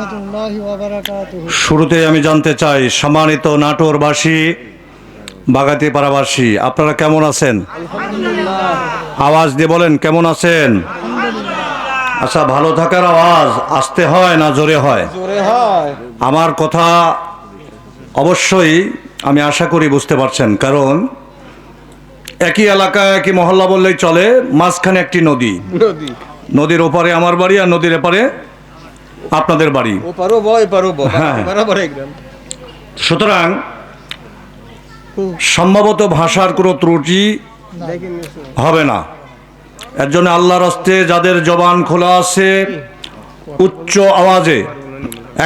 রাহমাতুল্লাহি ওয়া বারাকাতুহু। শুরুতে আমি জানতে চাই, সম্মানিত নাটোরবাসী, বাগাতিপাড়াবাসী, আপনারা কেমন আছেন? আলহামদুলিল্লাহ। আওয়াজ দিয়ে বলেন কেমন আছেন। আচ্ছা, ভালো থাকার আওয়াজ আসতে হয় না জোরে হয়? জোরে হয়। আমার কথা অবশ্যই আমি আশা করি বুঝতে পারছেন, কারণ একই এলাকা একই মহল্লা বললেই চলে, মাঝখানে একটি নদী, নদীর ওপারে আমার বাড়ি আর নদীর এপারে আপনাদের বাড়ি। ওপারও বয় এপারও বয়, হ্যাঁ। বরাবর একদম। সুতরাং সম্ভবত ভাষার কোনো ত্রুটি হবে না। এর জন্য আল্লাহর হস্তে যাদের জবান খোলা আছে উচ্চ আওয়াজে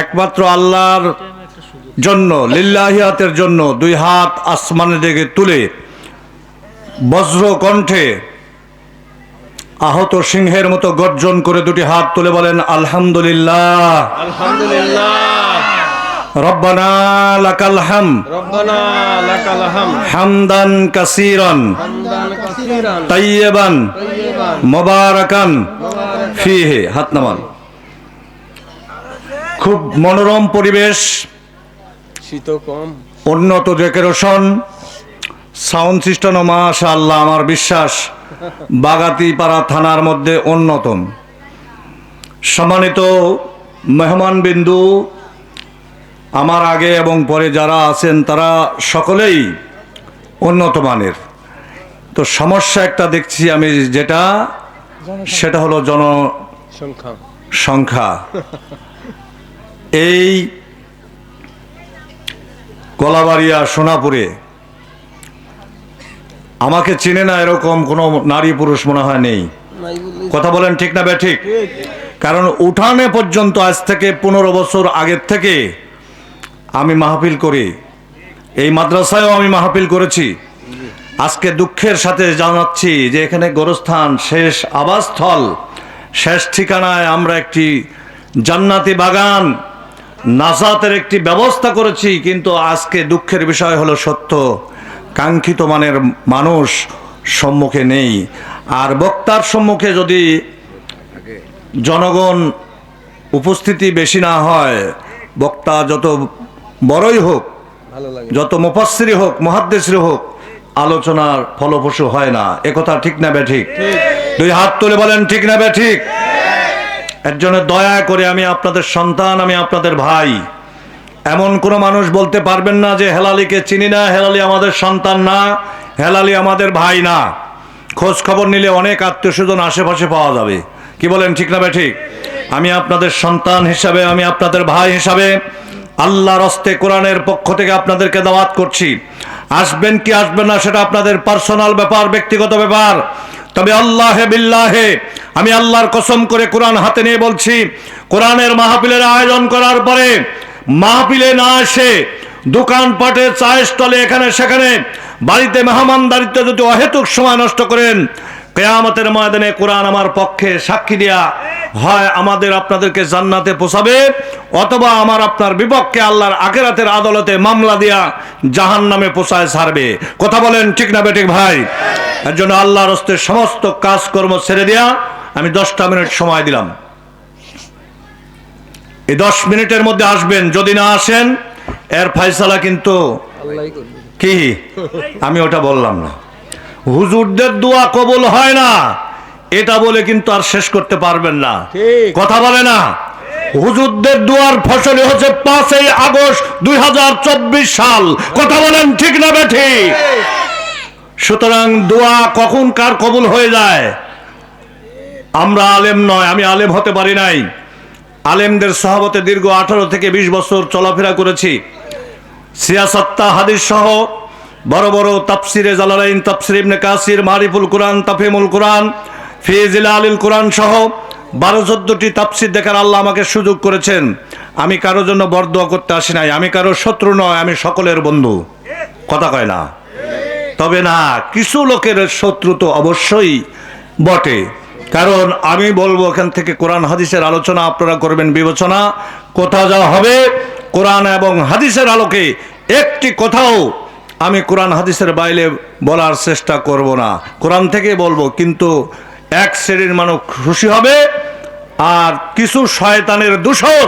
একমাত্র আল্লাহর জন্য, লিল্লাহিয়াতের জন্য দুই হাত আসমানের দিকে তুলে বজ্র কণ্ঠে আহত সিংহের মতো গর্জন করে দুটি হাত তুলে বলেন আলহামদুলিল্লাহ, আলহামদুলিল্লাহ। রব্বানা লাকাল হামদ, রব্বানা লাকাল হামদ, হামদান কাসীরান হামদান কাসীরান, তাইয়্যিবান তাইয়্যিবান, মুবারাকান ফীহি। হাত নামান। খুব মনোরম পরিবেশ, শীত কম, উন্নত ডেকোরেশন, সাউন্ড সিস্টেম মাশাআল্লাহ, আমার বিশ্বাস বাগাতিপাড়া থানার মধ্যে অন্যতম। সম্মানিত মেহমানবিন্দু, আমার আগে এবং পরে যারা আছেন তারা সকলেই উন্নত মানের। তো সমস্যা একটা দেখছি আমি, সেটা হলো জনসংখ্যা। এই কলাবাড়িয়া সোনাপুরে আমাকে চিনে না এরকম কোনো নারী পুরুষ মনে হয় নেই। কথা বলেন ঠিক না বেঠিক? কারণ উঠানে পর্যন্ত আজ থেকে 15 বছর আগের থেকে আমি মাহফিল করি, এই মাদ্রাসায়ও আমি মাহফিল করেছি। আজকে দুঃখের সাথে জানাচ্ছি যে এখানে গোরস্থান, শেষ আবাসস্থল, শেষ ঠিকানায় আমরা একটি জান্নাতি বাগান, নাজাতের একটি ব্যবস্থা করেছি, কিন্তু আজকে দুঃখের বিষয় হলো সত্য কাঙ্ক্ষিত মানের মানুষ সম্মুখে নেই। আর বক্তার সম্মুখে যদি জনগণ উপস্থিতি বেশি না হয়, বক্তা যত বড়ই হোক, যত মুফাসসির হোক, মুহাদ্দিস হোক, আলোচনার ফলপ্রসূ হয় না। একথা ঠিক না বেঠিক? দুই হাত তুলে বলেন ঠিক না বেঠিক? এর জন্য দয়া করে, আমি আপনাদের সন্তান, আমি আপনাদের ভাই, এমন কোনো মানুষ বলতে পারবেন না যে হেলালিকে চিনি না, হেলালি আমাদের সন্তান না, হেলালি আমাদের ভাই না। খোঁজ খবর নিলে অনেক আত্মীয় স্বজন আশেপাশে পাওয়া যাবে। কি বলেন ঠিক না বেঠিক? আমি আপনাদের সন্তান হিসাবে, আমি আপনাদের ভাই হিসাবে আল্লাহর হস্তে কোরআনের পক্ষ থেকে আপনাদেরকে দাওয়াত করছি। আসবেন কি আসবেন না সেটা আপনাদের পার্সোনাল ব্যাপার, ব্যক্তিগত ব্যাপার। তবে আল্লাহে বিল্লাহে, আমি আল্লাহর কসম করে কোরআন হাতে নিয়ে বলছি, কোরআনের মাহফিলের আয়োজন করার পরে মাহফিলে না এসে দোকানপাটে, চায়ের স্টলে, এখানে সেখানে বাড়িতে মেহমানদারিত্বে যদি অহেতুক সময় নষ্ট করেন, কিয়ামতের ময়দানে কোরআন আমার পক্ষে সাক্ষী দেয়া হয় আমাদের আপনাদেরকে জান্নাতে পৌঁছাবে, অথবা আমার আপনার বিপক্ষে আল্লাহর আখিরাতের আদালতে মামলা দিয়া জাহান্নামে পৌঁছায় ছাড়বে। কথা বলেন ঠিক না বেঠিক ভাই? এর জন্য আল্লাহর হস্তে সমস্ত কাজকর্ম ছেড়ে দেয়া আমি 10টা মিনিট সময় দিলাম। এই 10 মিনিটের মধ্যে আসবেন। যদি না আসেন এর ফয়সালা কিন্তু কি, আমি ওটা বললাম না। হুজুরদের দোয়া কবুল হয় না এটা বলে কিন্তু আর শেষ করতে পারবেন না। কথা বলে না? হুজুরদের দোয়ার ফসল হচ্ছে 5ই আগস্ট 2024 সাল। কথা বলেন ঠিক না বেঠিক? সুতরাং দোয়া কখন কার কবুল হয়ে যায়? আমরা আলেম নয়, আমি আলেম হতে পারি নাই। আলেমদের সহবতে দীর্ঘ 18 থেকে 20 বছর চলাফেরা করেছি। সিয়াসাত্তা হাদিস সহ বড় বড় তাফসিরে জালালাইন, তাফসির ইবনে কাসির, মারিফুল কোরআন, তাফহিমুল কোরআন, ফি জিলালিল কোরআন সহ 12-14টি তাফসির দেখার আল্লাহ আমাকে সুযোগ করেছেন। আমি কারো জন্য বরদোয়া করতে আসি নাই, আমি কারো শত্রু নয়, আমি সকলের বন্ধু। কথা কয় না? তবে না, কিছু লোকের শত্রু তো অবশ্যই বটে। কারণ আমি বলবো, এখান থেকে কোরআন হাদিসের আলোচনা আপনারা করবেন বিবেচনা। কোথাও যা হবে কোরআন এবং হাদিসের আলোকে, একটি কথাও আমি কোরআন হাদিসের বাইরে বলার চেষ্টা করব না, কোরআন থেকে বলবো। কিন্তু এক শ্রেণীর মানুষ খুশি হবে, আর কিছু শয়তানের দূষর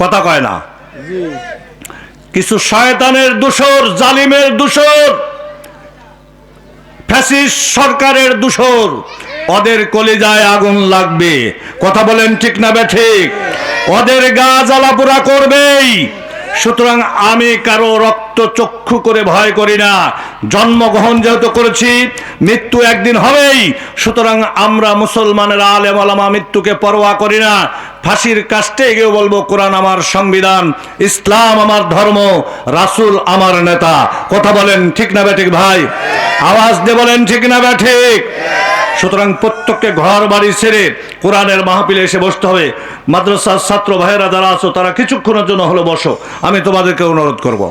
কথা কয় না। জি কিছু শয়তানের দূষর, জালিমের দূষর, ফ্যাসিস্ট সরকারের দূষর, ওদের কলিজায় আগুন লাগবে। কথা বলেন ঠিক না ঠিক? ওদের গা জ্বালা পোড়া করবেই। সুতরাং আমি কারো রক্ত চক্ষু করে ভয় করি না। জন্মগ্রহণ যেহেতু করেছি, মৃত্যু একদিন হবেই। সুতরাং আমরা মুসলমানের আলেম ওলামা মৃত্যুকে পরোয়া করি না। ফাঁসির কাস্টে গিয়ে বলবো কোরআন আমার সংবিধান, ইসলাম আমার ধর্ম, রাসূল আমার নেতা। কথা বলেন ঠিক না ঠিক ভাই? আওয়াজ দিয়ে বলেন ঠিক না ঠিক? সুতরাং প্রত্যেককে ঘর বাড়ি ছেড়ে কোরআনের মাহফিলে এসে বসতে হবে। মাদ্রাসার ছাত্র ভাইয়েরা যারা আছো তারা কিছুক্ষণের জন্য হলো বসো, আমি তোমাদেরকে অনুরোধ করব।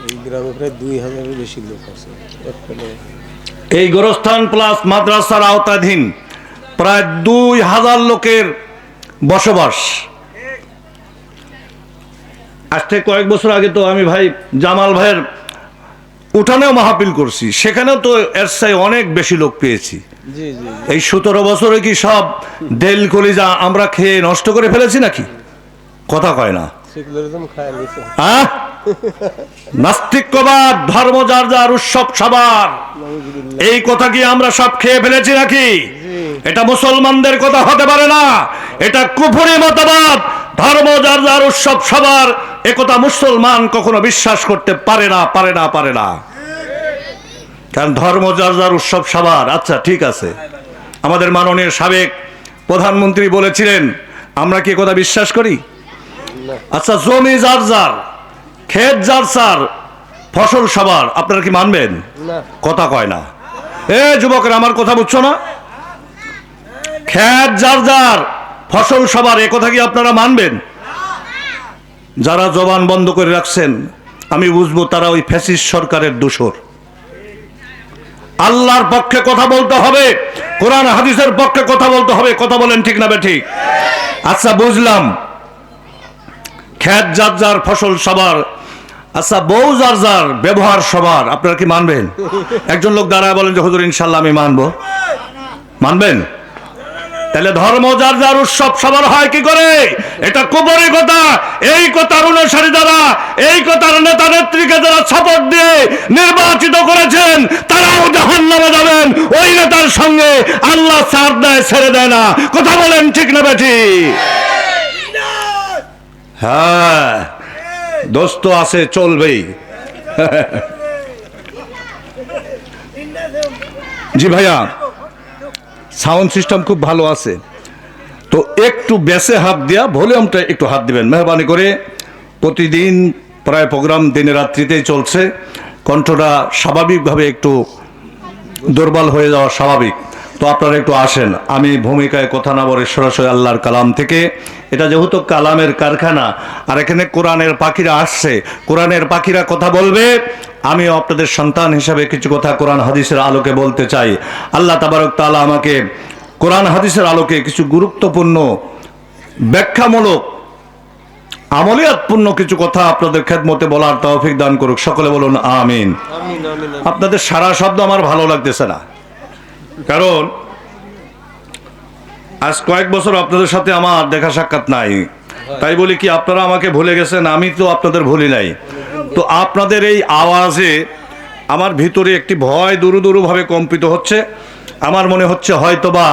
এই গ্রামে প্রায় 2000-এর বেশি লোক আছে। এই গোরস্থান প্লাস মাদ্রাসার আওতাধীন প্রায় 2000 লোকের বসবাস। আজ থেকে কয়েক বছর আগে তো আমি ভাই জামাল ভাইয়ের উঠানেও মাহফিল করছি, সেখানেও তো এর চাই অনেক বেশি লোক পেয়েছি। জি জি এই 17 বছরে কি সব দেল কলিজা আমরা খেয়ে নষ্ট করে ফেলেছি নাকি? কথা কয় না। সেকুলারিজম খায় গেছে। হ্যাঁ, নাস্তিক্যবাদ, ধর্ম যার যার, উৎসব সবার, এই কথা কি আমরা সব খেয়ে ফেলেছি নাকি? এটা মুসলমানদের কথা হতে পারে না, এটা কুফরি মতবাদ। ধর্ম যার যার, উৎসব সবার, একথা মুসলমান কখনো বিশ্বাস করতে পারে না, পারে না, পারে না। কারণ ধর্ম যার যার, উৎসব সবার। আচ্ছা ঠিক আছে, আমাদের মাননীয় সাবেক প্রধানমন্ত্রী বলেছিলেন, আমরা কি কথা বিশ্বাস করি? আচ্ছা, জমি যার যার, ক্ষেত যার যার, ফসল সবার, আপনারা কি মানবেন? না। কথা কয় না। এ যুবকেরা, আমার কথা বুঝছো না? ক্ষেত যার যার, ফসল সবার, এ কথা কি আপনারা মানবেন? যারা জবান বন্ধ করে রাখছেন, আমি বুঝবো তারা ওই ফ্যাসিস্ট সরকারের দূষর। আল্লাহর পক্ষে কথা বলতে হবে, কোরআন হাদিসের পক্ষে কথা বলতে হবে। কথা বলেন ঠিক না ঠিক? আচ্ছা বুঝলাম, ক্ষেত যার যার, ফসল সবার। আচ্ছা, বউ যার যার, ব্যবহার সবার, আপনারা কি মানবেন? একজন লোক দাঁড়ায় বলেন যে হুজুর ইনশাল্লাহ আমি মানবো। মানবেন? তাহলে ধর্ম যার যার, উৎসব সবার হয় কি করে? এটা কুফরি কথা। এই কথার অনুসারী যারা, এই কথার নেতা নেত্রীকে যারা সাপোর্ট দিয়ে নির্বাচিত করেছেন, তারাও জাহান্নামে যাবেন। ওই নেতার সঙ্গে আল্লাহ ছাড় দেয়, ছেড়ে দেয় না। কথা বলেন ঠিক না বেঠি? হ্যাঁ, দোস্ত আছে, চলবেই। জি ভাইয়া, সাউন্ড সিস্টেম খুব ভালো আছে, তো একটু বেসে হাত দিয়া ভলিউমটা একটু হাত দিবেন মেহরবানি করে। প্রতিদিন প্রায় প্রোগ্রাম দিনে রাত্রিতেই চলছে, কণ্ঠটা স্বাভাবিকভাবে একটু দুর্বল হয়ে যাওয়া স্বাভাবিক। তো আপনারা একটু আসেন, আমি ভূমিকায় কথা না বলে সরাসরি আল্লাহর কালাম থেকে। এটা যেহেতু কালামের কারখানা, আর এখানে কোরআনের পাখিরা আসছে, কোরআনের পাখিরা কথা বলবে। আমিও আপনাদের সন্তান হিসাবে কিছু কথা কোরআন হাদিসের আলোকে বলতে চাই। আল্লাহ তাবারক তাআলা আমাকে কোরআন হাদিসের আলোকে কিছু গুরুত্বপূর্ণ, ব্যাখ্যামূলক, আমলিয়াতপূর্ণ কিছু কথা আপনাদের খেদমতে বলার তৌফিক দান করুক। সকলে বলুন আমিন। আমিন আমিন। আপনাদের সারা শব্দ আমার ভালো লাগতেছে না, কারণ আজ কয়েক বছর আপনাদের সাথে আমার দেখা সাক্ষাৎ নাই। তাই বলি কি আপনারা আমাকে ভুলে গেছেন? আমি তো আপনাদের ভুলি নাই। তো আপনাদের এই আওয়াজে আমার ভিতরে একটি ভয় দুরু দুরু ভাবে কম্পিত হচ্ছে। আমার মনে হচ্ছে হয়তোবা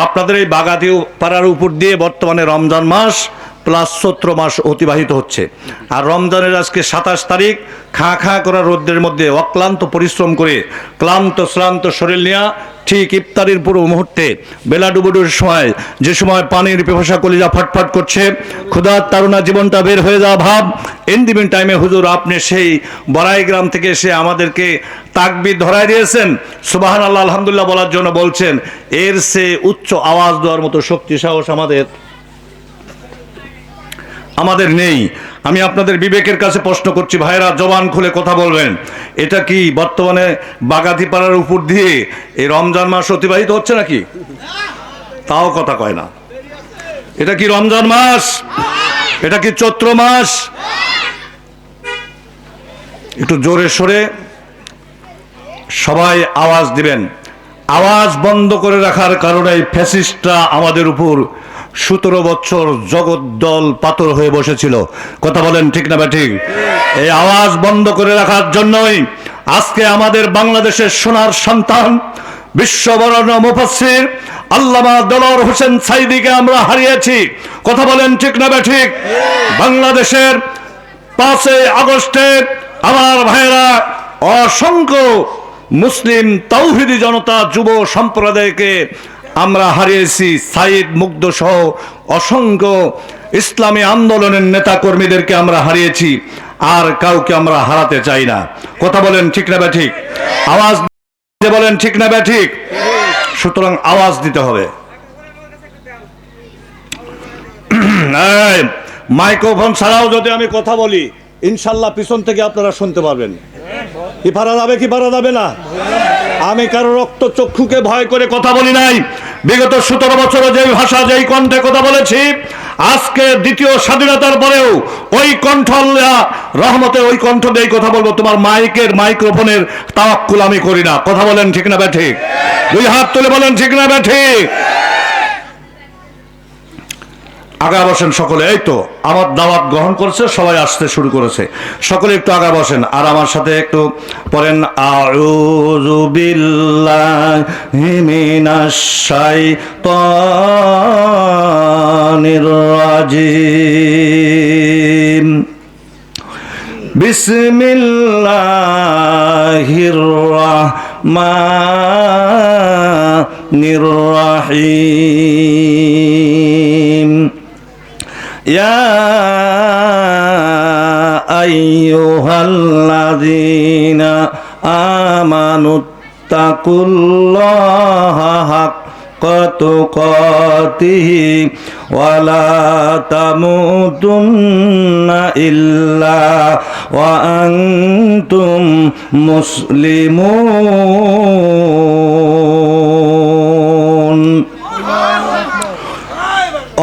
আপনাদের এই বাগাতি পাড়ার উপর দিয়ে বর্তমানে রমজান মাস প্লাস চৈত্র মাস অতিবাহিত হচ্ছে। আর রমজানের আজকে 27 তারিখ, খাঁ খাঁ করা রোদ্রের মধ্যে অক্লান্ত পরিশ্রম করে ক্লান্ত শ্রান্ত শরীর নিয়ে ঠিক ইফতারির পুরো মুহূর্তে বেলা ডুবুডুর সময়, যে সময় পানির পিপাসা কলিজা ফাটফাট করছে, ক্ষুধার তাড়না জীবনটা বের হয়ে যাওয়া ভাব, ইন দি মিন টাইমে হুজুর আপনি সেই বড়াই গ্রাম থেকে এসে আমাদেরকে তাকবীর ধরায় দিয়েছেন, সুবহানাল্লাহ আলহামদুলিল্লাহ বলার জন্য বলছেন। এর সে উচ্চ আওয়াজ দেওয়ার মতো শক্তি সাহস আমাদের নেই। আমি আপনাদের বিবেকের কাছে প্রশ্ন করছি, ভাইরা জবান খুলে কথা বলবেন। এটা কি বর্তমানে বাগাতিপাড়ার উপর দিয়ে এই রমজান মাস অতিবাহিত হচ্ছে নাকি? তাও কথা কয় না। এটা কি রমজান মাস? এটা কি চৈত্র মাস? একটু জোরে সোরে সবাই আওয়াজ দিবেন। আওয়াজ বন্ধ করে রাখার কারণে ফ্যাসিস্টরা আমাদের উপর 17 বছর জগদ্দল পাথর হয়ে বসেছিল। কথা বলেন ঠিক না ঠিক? এই আওয়াজ বন্ধ করে রাখার জন্যই আজকে আমাদের বাংলাদেশের সোনার সন্তান বিশ্ববরণ্য মুফাসসির আল্লামা দেলোয়ার হোসেন সাঈদীকে আমরা হারিয়েছি। কথা বলেন ঠিক না ঠিক? বাংলাদেশের 5 আগস্টে আমার ভাইয়েরা অসংখ্য মুসলিম তাওহীদি জনতা যুব সম্প্রদায়কে আমরা হারিয়েছি। সাইদ মুগ্ধ সহ অসংখ্য ইসলামী আন্দোলনের নেতা কর্মীদেরকে আমরা হারিয়েছি। আর কাউকে আমরা হারাতে চাই না। কথা বলেন ঠিক না ঠিক? আওয়াজ দিয়ে বলেন ঠিক না ঠিক? সুতরাং আওয়াজ দিতে হবে। মাইক্রোফোন ছাড়াও যদি আমি কথা বলি ইনশাল্লাহ পিছন থেকে আপনারা শুনতে পারবেন। কি পারা যাবে কি পারা যাবে না? আমি কারো রক্ত চক্ষুকে ভয় করে কথা বলি নাই। বিগত 17 বছরে যেই ভাষা যেই কণ্ঠে কথা বলেছি, আজকে দ্বিতীয় স্বাধীনতার পরেও ওই কণ্ঠ রহমতে ওই কণ্ঠ দিয়েই কথা বলবো। তোমার মাইক্রোফোনের তাওয়াক্কুল আমি করি না। কথা বলেন ঠিক না ঠিক? 2 হাত তুলে বলেন ঠিক না ঠিক? আগা বসেন সকলে। এই তো আমার দাওয়াত গ্রহণ করেছে, সবাই আসতে শুরু করেছে। সকলে একটু আগা বসেন আর আমার সাথে একটু পড়েন আউযু বিল্লাহি মিনাশ শাইতানির রাজিম। বিসমিল্লাহির রাহমানির রাহিম। يا أيها الذين آمنوا اتقوا الله حق تقاته ولا تموتن إلا وأنتم مسلمون।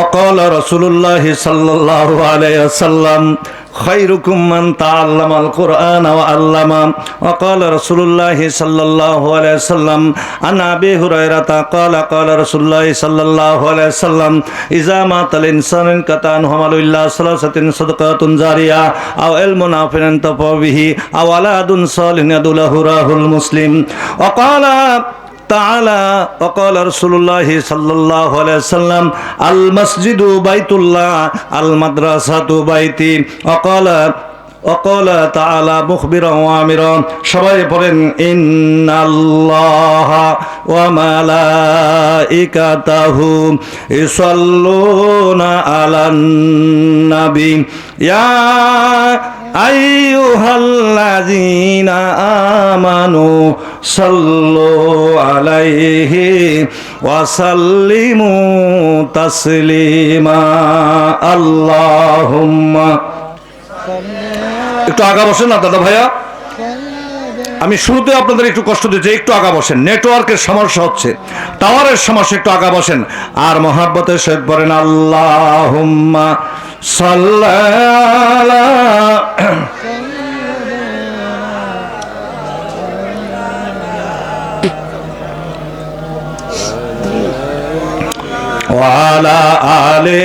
وقال رسول الله صلى الله عليه وسلم خيركم من تعلم القرآن وعلمه. وقال رسول الله صلى الله عليه وسلم عن أبي هريرة قال قال رسول الله صلى الله عليه وسلم إذا مات الإنسان انقطع عنه عمله إلا ثلاثة صدقة جارية أو علم نافع ينتفع به أو ولد صالح يدعو له رواه مسلم. وقال تعالى وقال رسول الله صلى الله عليه وسلم المسجد بيت الله المدرسة بيتي. وقال تعالى مخبرا وامرا. সবাই পড়েন ইন্নাল্লাহা ওয়া মালাইকাতাহু ইউসাল্লুনা আলান নবী ইয়া আইয়ুহাল্লাযীনা আমানু সাল্লু আলাইহি ওয়া সাল্লিমু তাসলিমা। আল্লাহুম্মা। একটু আগা বসেন না দাদা ভাইয়া, আমি শুরুতে আপনাদের একটু কষ্ট দিচ্ছি, একটু আগা বসেন। নেটওয়ার্কের সমস্যা হচ্ছে, টাওয়ারের সমস্যা, একটু আগা বসেন। আর মহাব্বতের সহিত পড়েন আল্লাহুম্মা সাল্লি আলা ওয়ালা আলে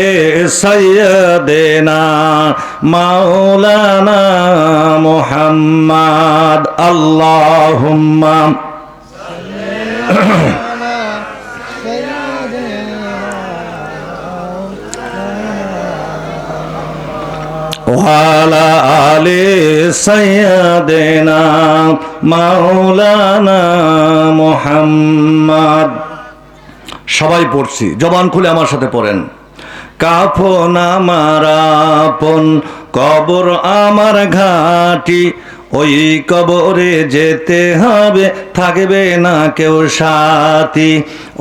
সাইয়্যিদিনা মাওলানা মুহাম্মদ। আল্লাহুম্মা ওয়ালা আলে সাইয়্যিদিনা মাওলানা মুহাম্মদ। সবাই পড়ছি, জবান খুলে আমার সাথে পড়েন। কাফন আমার আপন, কবর আমার ঘাটি, ওই কবরে যেতে হবে, থাকবে না কেউ সাথী।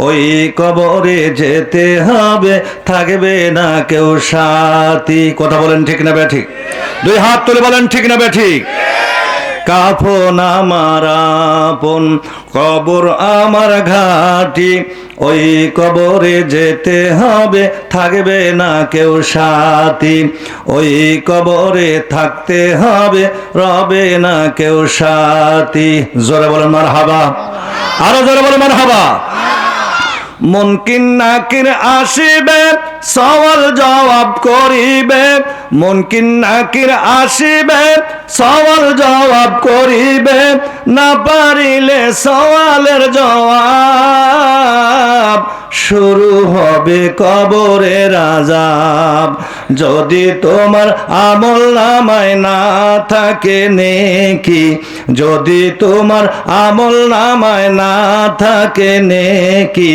ওই কবরে যেতে হবে, থাকবে না কেউ সাথী। কথা বলেন ঠিক না ঠিক? 2 হাত তুলে বলেন ঠিক না ঠিক? কাফন আমার আপন, কবর আমার ঘাটি, ওই কবরে যেতে হবে, থাকবে না কেউ সাথী। ওই কবরে থাকতে হবে, রবে না কেউ সাথী। জোরে বলেন মারহাবা, আরো জোরে বলেন মারহাবা। মুনকির নাকির আসিবে সওয়াল জবাব করিবে, মুনকির নাকির আসিবে সওয়াল জবাব করিবে, না পারিলে সওয়ালের জবাব শুরু হবে কবরের আযাব। যদি তোমার আমল নামায় না থাকে নেকি, যদি তোমার আমল নামায় না থাকে নেকি,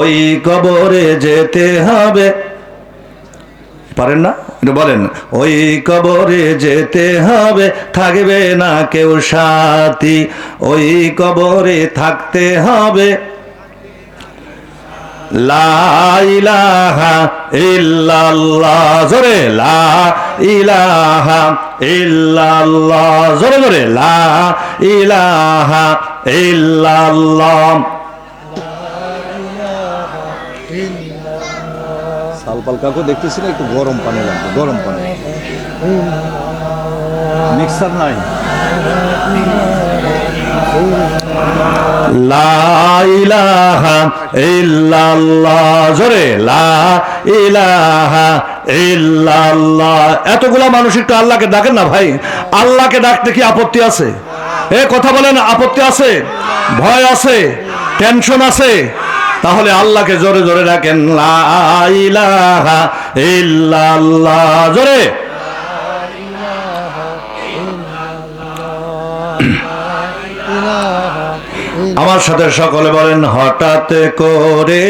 ওই কবরে যেতে হবে। পারেন না এটা বলেন, ওই কবরে যেতে হবে, থাকবে না কেউ সাথী, ওই কবরে থাকতে হবে। লা ইলাহা ইল্লাল্লাহ, জোরে লা ইলাহা ইল্লাল্লাহ, জোরে জোরে লা ইলাহা ইল্লাল্লাহ। সালপাল কাকু দেখতেছি না, একটু গরম পানি লাগবে, গরম পানি। মিক্সার নাই? লা ইলাহা ইল্লাল্লাহ, জোরে লা ইলাহা ইল্লাল্লাহ। এতগুলা মানুষ একটু আল্লাহকে ডাকেন না ভাই। আল্লাহকে ডাকতে কি আপত্তি আছে? এ কথা বলেন, আপত্তি আছে? ভয় আছে? টেনশন আছে? তাহলে আল্লাহকে জোরে জোরে ডাকেন, লা ইলাহা ইল্লাল্লাহ, জোরে। আমার সাথে সকলে বলেন, হঠাৎ করে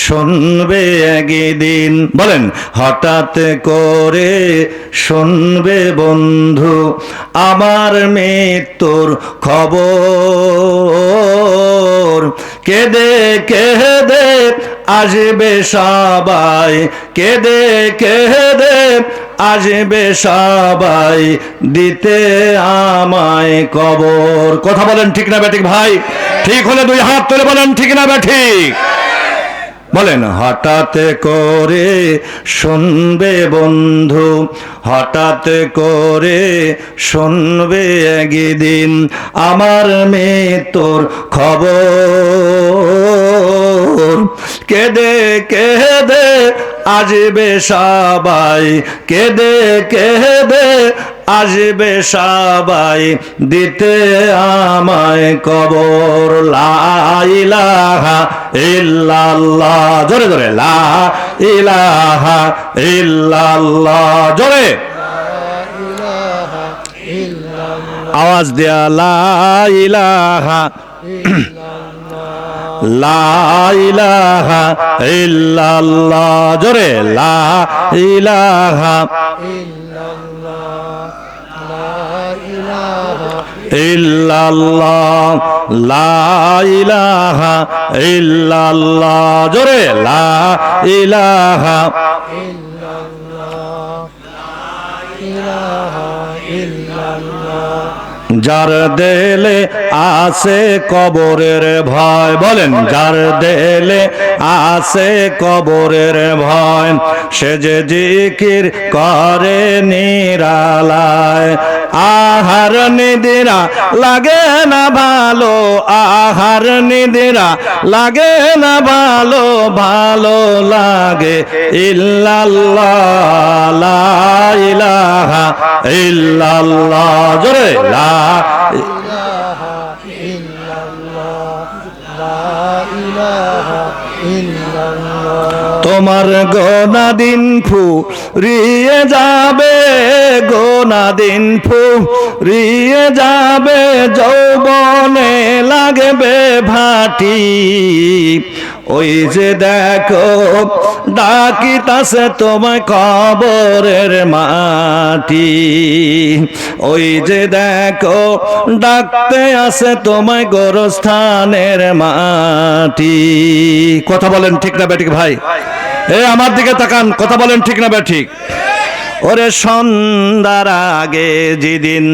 শুনবে একদিন, বলেন হঠাৎ করে শুনবে বন্ধু আমার মৃত্যুর খবর, কেঁদে কেঁদে আসবে সবাই, কেঁদে কেঁদে আসবে সবাই দিতে আমায় কবর। কথা বলেন ঠিক না বেঠিক ভাই? ঠিক হলে দুই হাত তুলে বলেন ঠিক না বেঠিক? বলেন হঠাৎ করে শুনবে বন্ধু, হঠাৎ করে শুনবে একদিন আমার মৃত্যুর খবর, কেঁদে কেঁদে আসবে সবাই, কেঁদে কেঁদে আসবে সবাই দিতে আমায় কবর। লা ইলাহা ইল্লাল্লাহ, জোরে জোরে লা ইলাহা ইল্লাল্লাহ, জোরে আওয়াজ দেয়া, লা ইলাহা লা ইলাহা ইল্লাল্লাহ, জোরে লা ইলাহা ইল্লাল্লাহ, লা ইলাহা ইল্লাল্লাহ, জোরে লা ইলাহা যার দেলে আছে কবরের ভয়, বলেন যার দেলে আছে কবরের ভয়, সে যে জিকির করে নিরালায়, আহার নিদিরা লাগে না ভালো, আহার নিদিরা লাগে না ভালো, ভালো লাগে ইল্লাল্লাহ, লা ইলাহা ইল্লাল্লাহ, জোরে লা ইলাহা ইল্লাল্লাহ, লা ইলাহা ইল্লাল্লাহ। তোমার গোনা দিন ফুরিয়ে যাবে, গোনা দিন ফুরিয়ে যাবে, যৌবনে লাগবে ভাটি, ওই যে দেখো ডাকিতাছে তোমায় কবরের মাটি, ওই যে দেখো ডাকতে আসে তোমায় গোরস্থানের মাটি। কথা বলেন ঠিক না বেঠিক ভাই? এ আমার দিকে তাকান, কথা বলেন ঠিক না বেঠিক? ওরে সন্ধ্যার আগে যেদিন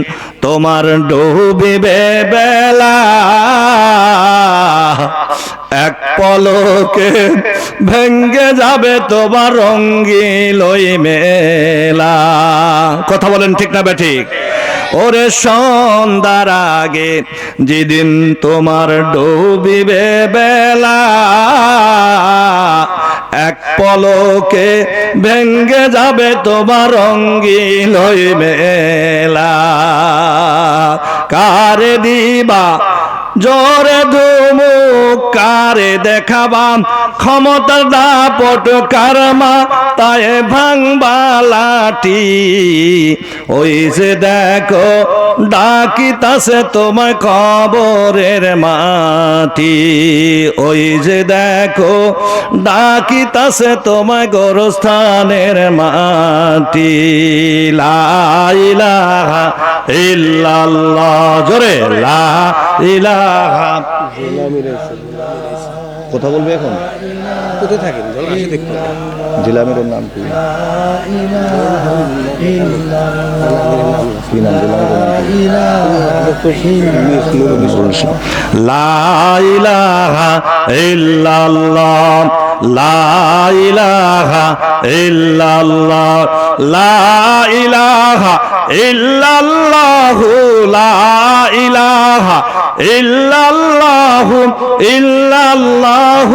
তোমার ডুবিবে বেলা, এক পলকে ভেঙ্গে যাবে তোমার রঙ্গিল ওই মেলা। কথা বলেন ঠিক না বেঠিক? ওরে সন্ধ্যার আগে যেদিন তোমার ডুবিবে বেলা, এক পলকে ভেঙ্গে যাবে তোমার রঙ্গিন ওই মেলা। কারে দিবা জোরে ধুমুক, কারে দেখাবাম ক্ষমতার দাপট, কারমা তাই ভাঙবা লাঠি। ওই যে দেখো ডাকিতাছে তোমায় কবরের মাটি, ওই যে দেখো ডাকিতাছে তোমায় গোরস্থানের মাটি। লা ইলাহা ইল্লাল্লাহ, জোরে লা ইলাহা। কথা বলবে এখন? কোথায় থাকেন? জল আসে দেখতে হবে। জিলামের নাম কি? কি নাম জিলামের? লা ইলাহা ইল্লাল্লাহ, লা ইলাহা ইল্লাল্লাহ, লা ইলাহা ইল্লাল্লাহ, লা ইলাহা ইল্লাল্লাহ, ইল্লাল্লাহ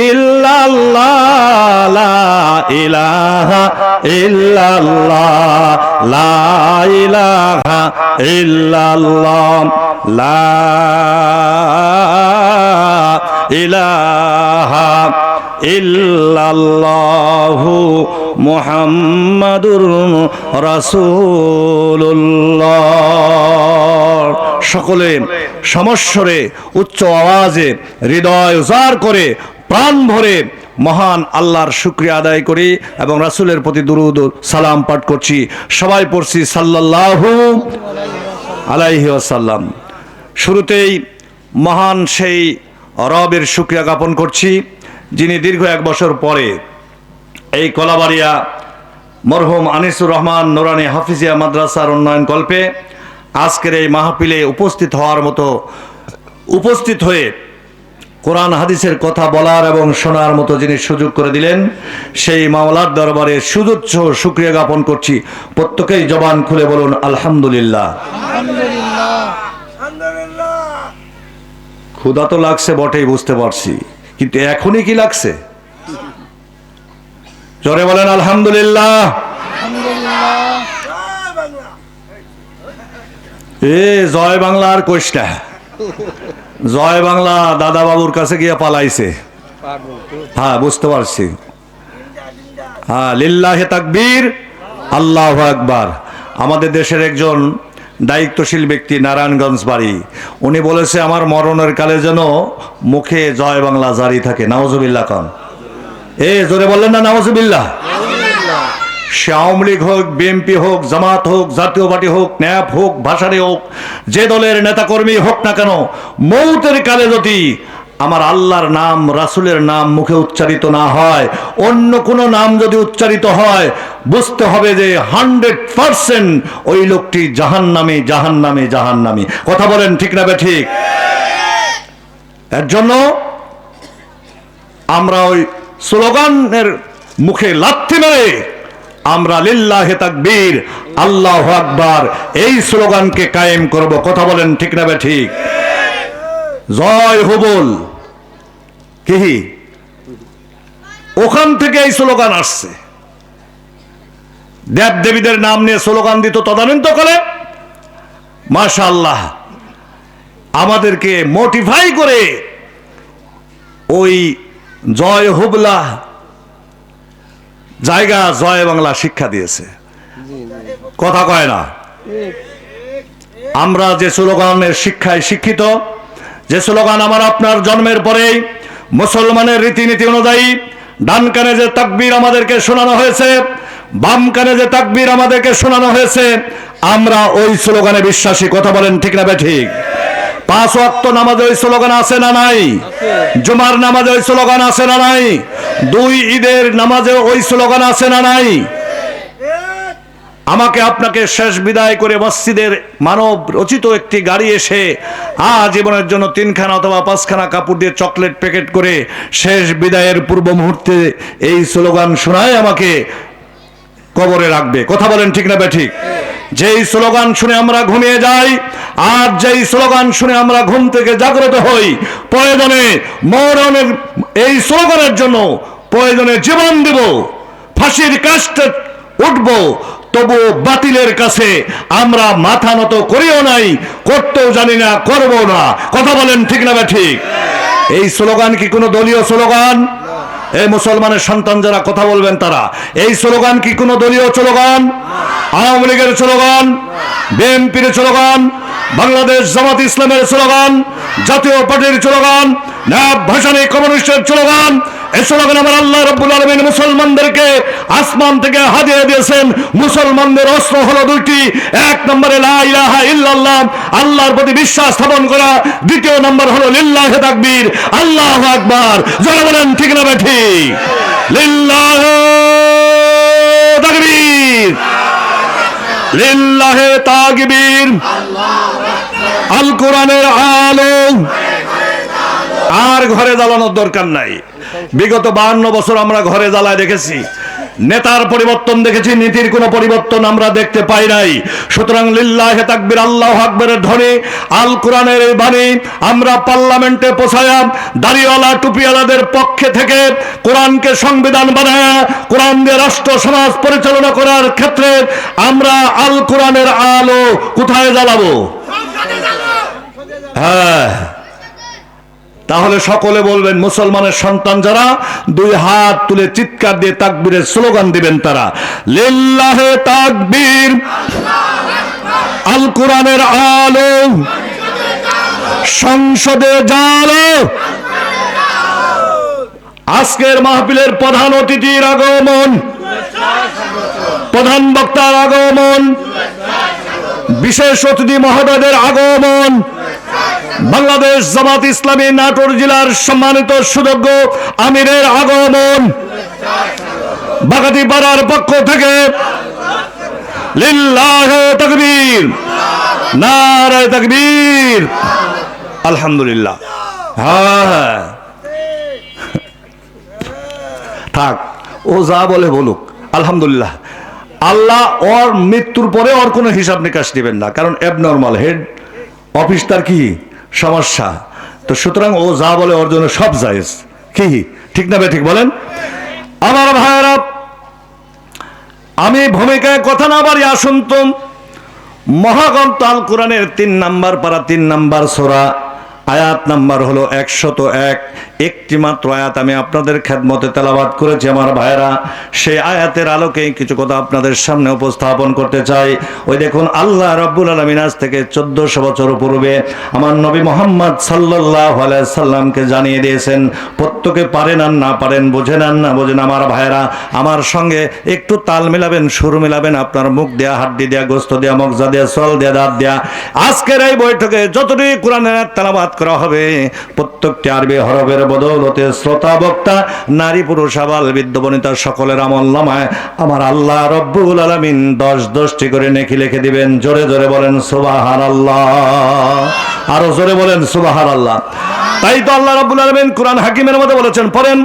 ইল্লাল্লাহ, লা ইলাহা ইল্লাল্লাহ, লা ইলাহা ইল্লাল্লাহ, লা ইলাহা ইল্লাল্লাহু মুহাম্মাদুর রাসূলুল্লাহ। সকলে সমস্বরে উচ্চ আওয়াজে হৃদয় উজাড় করে প্রাণ ভরে মহান আল্লাহর শুকরিয়া আদায় করি এবং রাসূলের প্রতি দুরূদ ও সালাম পাঠ করছি। সবাই পড়ছি সাল্লাল্লাহু আলাইহি ওয়াসাল্লাম। শুরুতেই মহান সেই রবের শুকরিয়া জ্ঞাপন করছি যিনি দীর্ঘ 1 বছর পরে এই কলাবাড়িয়া মরহুম আনিসুর রহমান নুরানি হাফিজিয়া মাদ্রাসার উন্নয়ন কল্পে আজকের এই মাহফিলে উপস্থিত হয়ে কোরআন হাদিসের কথা বলার এবং শোনার মতো যিনি সুযোগ করে দিলেন, সেই মাওলার দরবারে সুদুচ্চ শুকরিয়া জ্ঞাপন করছি। প্রত্যেকেই জবান খুলে বলুন আলহামদুলিল্লাহ। ক্ষুধা তো লাগছে বটেই, বুঝতে পারছি, কিন্তু এখনই কি লাগছে? জোরে বলেন আলহামদুলিল্লাহ। এ জয় বাংলা আর কইস না, জয় বাংলা দাদা বাবুর কাছে গিয়ে পালাইছে। হ্যাঁ, বুঝতে পারছি। হ্যাঁ, লিল্লাহে তাকবীর, আল্লাহু আকবার। আমাদের দেশের একজন দায়িত্বশীল ব্যক্তি, নারায়ণগঞ্জ বাড়ি, উনি বলেছে আমার মরণের কালে যেন মুখে জয় বাংলা জারি থাকে। নাউজুবিল্লাহ কন। এ জোরে বললেন না নাউজুবিল্লাহ? সে আওয়ামী লীগ হোক, বিএনপি হোক, জামাত হোক, জাতীয় পার্টি হোক, ন্যাপ হোক, ভাষারে হোক, যে দলের নেতাকর্মী হোক না কেন, মৌতের কালে যদি আমার আল্লাহর নাম, রাসূলের নাম মুখে উচ্চারিত না হয়, অন্য কোনো নাম যদি উচ্চারিত হয়, বুঝতে হবে যে 100% ওই লোকটি জাহান্নামী, জাহান্নামী, জাহান্নামী। কথা বলেন ঠিক না বেঠিক? এর জন্য আমরা ওই স্লোগানের মুখে লাথি মেরে আমরা লিল্লাহে তাকবীর, আল্লাহু আকবার এই স্লোগানকে কায়েম করব। কথা বলেন ঠিক না বেঠিক? জয় হুবল কি ওখান থেকে এই স্লোগান আসছে। দেব দেবীদের নাম নিয়ে স্লোগান দিত তদানীন্তকালে। মাশাআল্লাহ, আমাদেরকে মোটিফাই করে ওই জয় হুবলা জায়গা জয় বাংলা শিক্ষা দিয়েছে। কথা কয় না? আমরা যে স্লোগানের শিক্ষায় শিক্ষিত, যে স্লোগান আমার আপনার জন্মের পরেই মুসলমানের রীতিনীতি অনুযায়ী ডান কানে যে তাকবীর আমাদেরকে শোনানো হয়েছে, বাম কানে যে তাকবীর আমাদেরকে শোনানো হয়েছে, আমরা ওই স্লোগানে বিশ্বাসী। কথা বলেন ঠিক না বেঠিক? 5 ওয়াক্ত নামাজে ওই স্লোগান আছে না নাই? জুমার নামাজে ওই স্লোগান আছে না নাই? 2 ঈদের নামাজে ওই স্লোগান আছে না নাই? আমাকে আপনাকে শেষ বিদায় করে মসজিদের মানব রচিত একটি গাড়ি এসে জীবনের জন্য 3খানা অথবা 5খানা কাপড় দিয়ে চকলেট প্যাকেট করে শেষ বিদায়ের পূর্ব মুহূর্তে এই স্লোগান শোনায় আমাকে কবরে রাখবে। কথা বলেন ঠিক না বেঠিক? যেই স্লোগান শুনে আমরা ঘুমিয়ে যাই আর যেই স্লোগান শুনে আমরা ঘুম থেকে জাগ্রত হই, প্রয়োজনে মরণের এই স্লোগানের জন্য প্রয়োজনে জীবন দেব, ফাঁসির কাস্টে উঠব, তবু বাতিলের কাছে আমরা মাথা নত করিও নাই, করতেও জানি না, করব না। কথা বলেন ঠিক না ঠিক? এই স্লোগান কি কোনো দলীয় স্লোগান? এই মুসলমানের সন্তান যারা কথা বলবেন তারা, এই স্লোগান কি কোনো দলীয় স্লোগান? আওয়ামী লীগের স্লোগান, বিএনপির স্লোগান, বাংলাদেশ জামাত ইসলামের স্লোগান, জাতীয় পার্টির স্লোগান, ন্যায় ভাসানী কমিউনিস্টের স্লোগান? এই স্লোগান আমার আল্লাহ রাব্বুল আলামিন মুসলমানদেরকে আসমান থেকে হাদিয়া দিয়েছেন। মুসলমানদের অস্ত্র হলো দুইটি, এক নম্বরে লা ইলাহা ইল্লাল্লাহ, আল্লাহর প্রতি বিশ্বাস স্থাপন করা, দ্বিতীয় নম্বর হলো লিল্লাহে তাকবীর, আল্লাহু আকবার। যারা বলেন ঠিক না ঠিক? লিল্লাহে তাকবীর, লিল্লাহে তাকবীর। আল কোরআনের আলো। আর ঘরে জ্বালানোর দরকার নাই। বিগত 52 বছর আমরা ঘরে জ্বালায় দেখেছি, নেতার পরিবর্তন দেখেছি, নীতির কোনো পরিবর্তন আমরা দেখতে পাই নাই। সুতরাং লিল্লাহে তাকবীর, আল্লাহু আকবারের ধ্বনি, আল কোরআনের এই বাণী আমরা পার্লামেন্টে পৌঁছায়া দাড়িওয়ালা টুপিওয়ালাদের পক্ষে থেকে কোরআনকে সংবিধান বানায়া কোরআন দিয়ে রাষ্ট্র সমাজ পরিচালনা করার ক্ষেত্রে আমরা আল কোরআনের আলো কোথায় জ্বালাবো? হ্যাঁ, তাহলে সকলে বলবেন, মুসলমানের সন্তান যারা দুই হাত তুলে চিৎকার দিয়ে তাকবীরের স্লোগান দিবেন তারা, লিল্লাহে তাকবীর, আল কোরআনের আলো, সংসদে জালো। আজকের মাহফিলের প্রধান অতিথির আগমন, প্রধান বক্তার আগমন, বিশেষ অতিথি মহোদয়দের আগমন, বাংলাদেশ জামাত ইসলামী নাটোর জেলার সম্মানিত সুযোগ্য আমিরের আগমন, বাগাতিপাড়ার পক্ষ থেকে লিল্লাহে তাকবীর, নারায়ে তাকবীর, আলহামদুলিল্লাহ। হ্যাঁ, থাক, ও যা বলে বলুক, আলহামদুলিল্লাহ। আল্লাহ ওর মৃত্যুর পরে ওর কোনো হিসাব নিকাশ দিবেন না, কারণ অ্যাবনর্মাল হেড অফিস, তার কি সমস্যা। তো সুতরাং ও যা বলে ওর জন্য সব জায়েজ। কি ঠিক না ঠিক বলেন? আমার ভাইয়েরা, আমি ভূমিকায় কথা না বাড়ি আসুন তো মহাগ্রন্থ আল কোরআনের 3 নাম্বার পারা 3 নাম্বার সূরা, আয়াত নাম্বার হলো 101। একটি মাত্র আয়াত আমি আপনাদের খেদমতে তেলাওয়াত করেছি আমার ভাইরা। সেই আয়াতের আলোকে কিছু কথা আপনাদের সামনে উপস্থাপন করতে চাই। ওই দেখুন, আল্লাহ রাব্বুল আলামিন আজ থেকে 1400 বছর পূর্বে আমার নবী মুহাম্মদ সাল্লাল্লাহু আলাইহি সাল্লামকে জানিয়ে দিয়েছেন। প্রত্যেকে পারেন আর না পারেন, বোঝেন আর না বোঝেন, আমার ভাইরা আমার সঙ্গে একটু তাল মিলাবেন, সুর মিলাবেন। আপনার মুখ দেয়া, হাড্ডি দেয়া, গোস্ত দেয়া, মগজা দেয়া, চল দেয়া, দাঁত দেয়া, আজকের এই বৈঠকে যতটুকু কোরআনের তেলাওয়াত করা হবে প্রত্যেকটি আরবি হরফের বদৌলতে শ্রোতা বক্তা নারী পুরুষ আবাল বৃদ্ধ বনিতা সকলের আমলনামায় আমার আল্লাহ রব্বুল আলামিন 10-10টি করে নেকি লিখে দিবেন। জোরে জোরে বলেন সুবহানাল্লাহ, আরো জোরে বলেন সুবহানাল্লাহ। তাই তো আল্লাহ রব্বুল আলামিন কোরআন হাকিমের মধ্যে বলেছেন, পড়েন,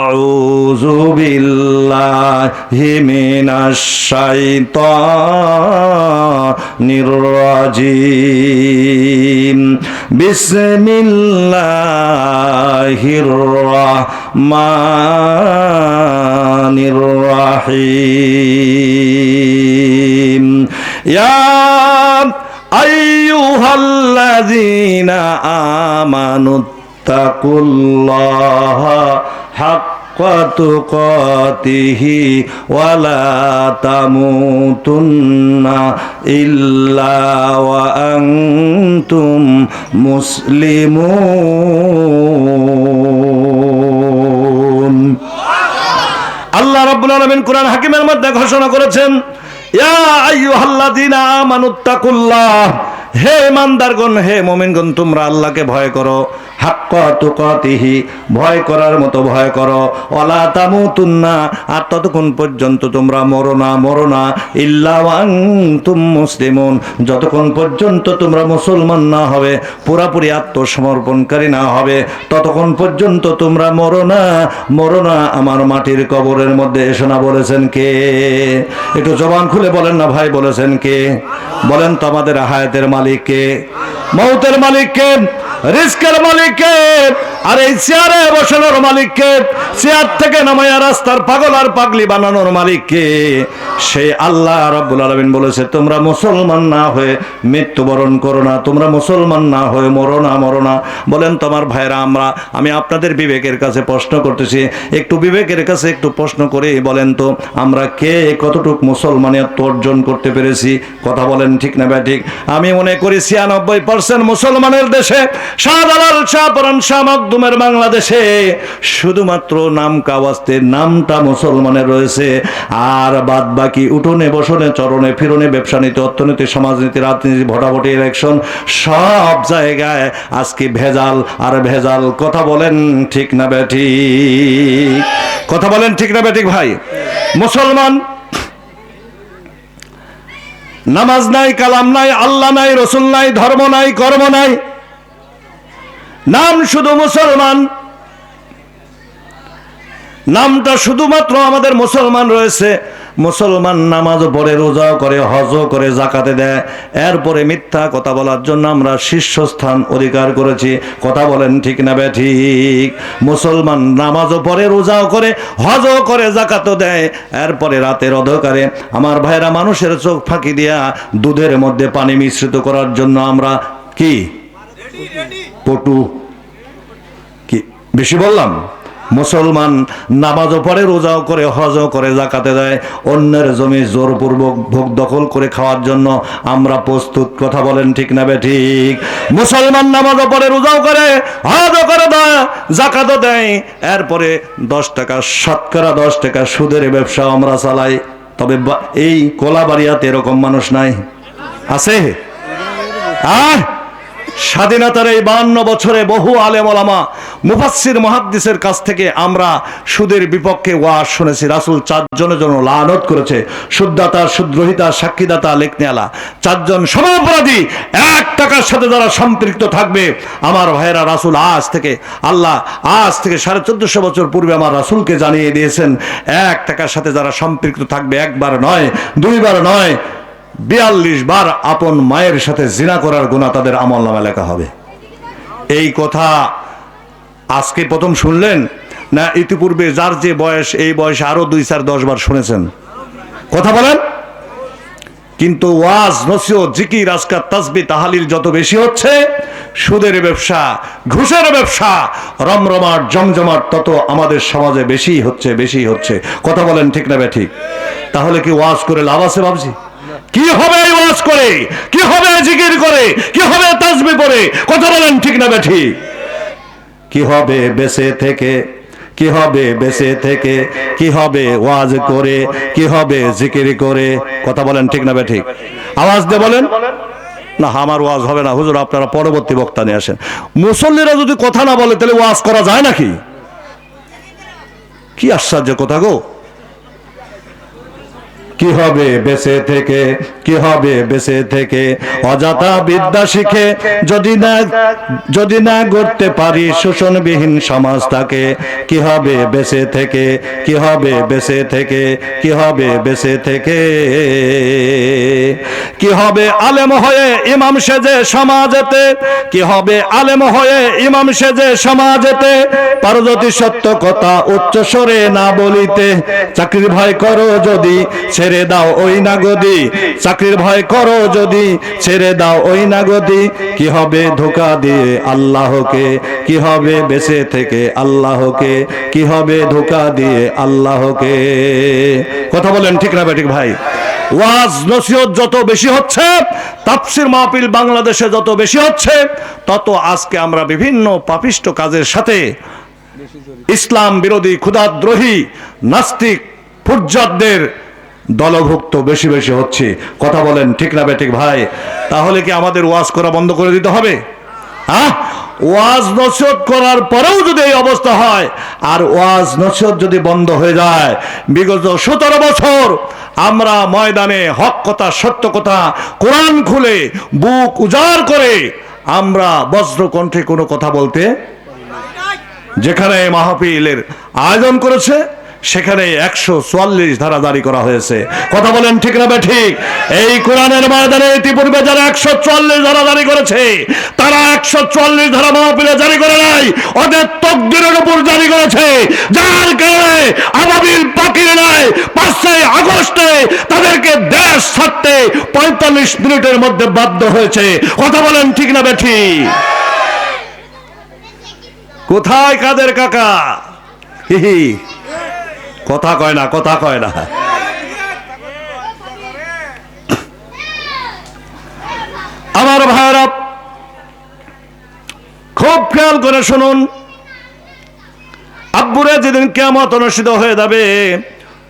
আউযু বিল্লাহি মিনাশ শাইতানির রাজিম, বিসমিল্লাহির রাহমানির রাহিম। ইয়া আইয়ুহাল্লাযীনা আমানু তাকুল্লাহা হাক্কা তুকাতিহি ওয়া লা তামুতুন্না ইল্লা ওয়া আনতুম মুসলিমুন। আল্লাহ রাব্বুল আলামিন কোরআন হাকিমের মধ্যে ঘোষণা করেছেন, ইয়া আইয়ুহাল্লাযীনা আমানুত্তাকুল্লাহ, হে ইমানদারগণ, হে মুমিনগণ, তোমরা আল্লাহকে ভয় করো। হাক্কা তুকাতিহি, ভয় করার মতো ভয় করো। ওয়ালা তামুতুন্না, আর ততক্ষণ পর্যন্ত তোমরা মরো না ইল্লা ওয়া আনতুম মুসলিমুন, যতক্ষণ পর্যন্ত তোমরা মুসলমান না হবে, পুরাপুরি আত্মসমর্পণকারী না হবে, ততক্ষণ পর্যন্ত তোমরা মরো না আমার মাটির কবরের মধ্যে এসো না। বলেছেন কে? একটু জবান খুলে বলেন না ভাই, বলেছেন কে? বলেন তো আমাদের হায়াতের মালিক কে? মৌতের মালিক কে? রিস্কের মালিক কে? আর এই চেয়ারে বসানোর মালিক কে? চেয়ার থেকে নামায়া রাস্তার পাগল আর পাগলি বানানোর মালিক কে? সেই আল্লাহ রাব্বুল আলামিন বলেছে, তোমরা মুসলমান না হয়ে মৃত্যুবরণ করো না, তোমরা মুসলমান না হয়ে মরো না। বলেন তোমার ভাইরা, আমি আপনাদের বিবেকের কাছে প্রশ্ন করতেছি, একটু বিবেকের কাছে একটু প্রশ্ন করে বলেন তো, আমরা কে কতটুক মুসলমানিয়ত অর্জন করতে পেরেছি? কথা বলেন ঠিক না ব্যাঠিক? আমি মনে করি 96% মুসলমানের দেশে, শাহজালাল শাহপরান শাহ মাকদুমের বাংলাদেশে শুধুমাত্র নাম কাওয়াস্তে নামটা মুসলমানের রয়েছে, আর বাদ বাকি উঠোনে বসনে চরণে ফিরনে ব্যবসা নীতি, অর্থনীতি, সমাজনীতি, রাজনীতি, ভোটাভুটি, ইলেকশন, সব জায়গায় আজকে ভেজাল আর ভেজাল। কথা বলেন ঠিক না ব্যাঠিক? কথা বলেন ঠিক না ব্যাঠিক ভাই? মুসলমান, নামাজ নাই, কালাম নাই, আল্লাহ নাই, রসুল নাই, ধর্ম নাই, কর্ম নাই, নাম শুধু মুসলমান। নামটা শুধুমাত্র আমাদের মুসলমান রয়েছে। মুসলমান নামাজও পড়ে, রোজাও করে, হজও করে, জাকাতে দেয়, এরপরে মিথ্যা কথা বলার জন্য আমরা শীর্ষস্থান অধিকার করেছি। কথা বলেন ঠিক না ঠিক? মুসলমান নামাজও পড়ে, রোজাও করে, হজও করে, জাকাতও দেয়, এরপরে রাতের অন্ধকারে আমার ভাইরা মানুষের চোখ ফাঁকি দিয়া দুধের মধ্যে পানি মিশ্রিত করার জন্য আমরা কি পটু? কি বেশি বললাম? মুসলমান নামাজও পড়ে, রোজাও করে, হজও করে, জাকাতে দেয়, অন্যের জমি জোরপূর্বক ভোগ দখল করে খাওয়ার জন্য আমরা প্রস্তুত। কথা বলেন ঠিক না ঠিক? মুসলমান নামাজও পড়ে, রোজাও করে, হজও করে, জাকাতও দেয়, এরপরে 10 টাকা শতকরা 10 টাকা সুদের ব্যবসা আমরা চালাই। তবে এই কোলাবাড়িয়াতে এরকম মানুষ নাই? আছে? স্বাধীনতার এই 52 বছরে বহু আলেম ওলামা, মুফাসসির, মুহাদ্দিসের কাছ থেকে আমরা সুদের বিপক্ষে ওয়াজ শুনেছি। রাসূল 4 জনের জন্য লানত করেছে, সুদদাতা, সুদ্রোহিতা, সাক্ষীদাতা, লেখনিয়ালা, 4 জন সমাপরাধী। 1 টাকার সাথে যারা সম্পৃক্ত থাকবে, আমার ভাইয়েরা, রাসূল আজ থেকে 1450 বছর পূর্বে আমার রাসূলকে জানিয়ে দিয়েছেন, 1 টাকার সাথে যারা সম্পৃক্ত থাকবে, একবার নয়, 2 বার নয়, 42 বার আপন মায়ের সাথে জিনা করার গুনাহ তাদের আমলনামায় লেখা হবে। এই কথা আজকে প্রথম শুনলেন না ইতিপূর্বে যার যে বয়স, এই বয়সে আরো 2-4-10 বার শুনেছেন? কথা বলেন। কিন্তু ওয়াজ, নসিহত, জিকির, আজকার, তাসবিহ, তাহলিল যত বেশি হচ্ছে, সুদের ব্যবসা, ঘুষের ব্যবসা, রমরমাট, জমজমাট তত আমাদের সমাজে বেশি হচ্ছে। কথা বলেন ঠিক না ঠিক? তাহলে কি ওয়াজ করে লাভ আছে বাবজি? কি হবে ওয়াজ করে? কি হবে জিকির করে? কি হবে তাসবিহ পড়ে? কথা বলেন ঠিক না ঠিক? কি হবে বেঁচে থেকে? কি হবে বেঁচে থেকে? কি হবে ওয়াজ করে? কি হবে জিকির করে? কথা বলেন ঠিক না ঠিক? আওয়াজ দিয়ে বলেন না। আমার ওয়াজ হবে না হুজুর, আপনারা পরবর্তী বক্তা নিয়ে আসেন। মুসল্লিরা যদি কথা না বলে তাহলে ওয়াজ করা যায় নাকি? কি আশ্চর্য কথা গো! কি হবে বেঁচে থেকে? কি হবে বেঁচে থেকে? অযথা বিদ্যা শিখে যদি না গড়তে পারি শোষণবিহীন সমাজ তাকে, কি হবে বেঁচে থেকে? কি হবে বেঁচে থেকে? কি হবে বেঁচে থেকে? কি হবে আলেম হয়ে ইমাম সেজে সমাজেতে? কি হবে আলেম হয়ে ইমাম সেজে সমাজেতে? পারো যদি সত্য কথা উচ্চ স্বরে না বলিতে, চাকরির ভয় করো যদি ছেড়ে দাও ওই নাগদি, চাকরির ভয় করো যদি ছেড়ে দাও ওই নাগদি। কি হবে ধোঁকা দিয়ে আল্লাহকে? কি হবে বেঁচে থেকে আল্লাহকে? কি হবে ধোঁকা দিয়ে আল্লাহকে? কথা বলেন ঠিক না ঠিক ভাই? ওয়াজ নসিহত যত বেশি হচ্ছে, তাফসীর মাহফিল বাংলাদেশে যত বেশি হচ্ছে, তত আজকে আমরা বিভিন্ন পাপিষ্ট কাজের সাথে ইসলাম বিরোধী, ক্ষুধাদ্রোহী, নাস্তিক, ফুজ্জাতদের দলভুক্ত বেশি হচ্ছে। কথা বলেন ঠিক না ঠিক ভাই? তাহলে কি আমাদের ওয়াজ করা বন্ধ করে দিতে হবে? ওয়াজ নসিহত করার পরেও যদি এই অবস্থা হয়, আর ওয়াজ নসিহত যদি বন্ধ হয়ে যায়, বিগত 17 বছর আমরা ময়দানে হক কথা, সত্য কথা, কোরআন খুলে বুক উজাড় করে আমরা বজ্রকণ্ঠে কোনো কথা বলতে, যেখানে মাহফিলের আয়োজন করেছে সেখানে 144 ধারা জারি করা হয়েছে। কথা বলেন ঠিক না ঠিক? এই কোরআনের ময়দানে ইতিপূর্বে যারা 144 ধারা জারি করেছে, তারা 144 ধারা মাহফিলে জারি করে নাই, ওদের তকদিরের উপর জারি করেছে, যার কারণে আবাবিল পাখির নাই 5ই আগস্টে তাদেরকে দেশ ছাড়তে 45 মিনিটের মধ্যে বাধ্য হয়েছে। কথা বলেন ঠিক না ঠিক? কোথায় কাদের কাকা? হি হি, কথা কয় না, কথা কয় না। আমার ভাইরা খুব খেয়াল করে শুনুন, আব্বুরে যেদিন কিয়ামত অনুষ্ঠিত হয়ে যাবে,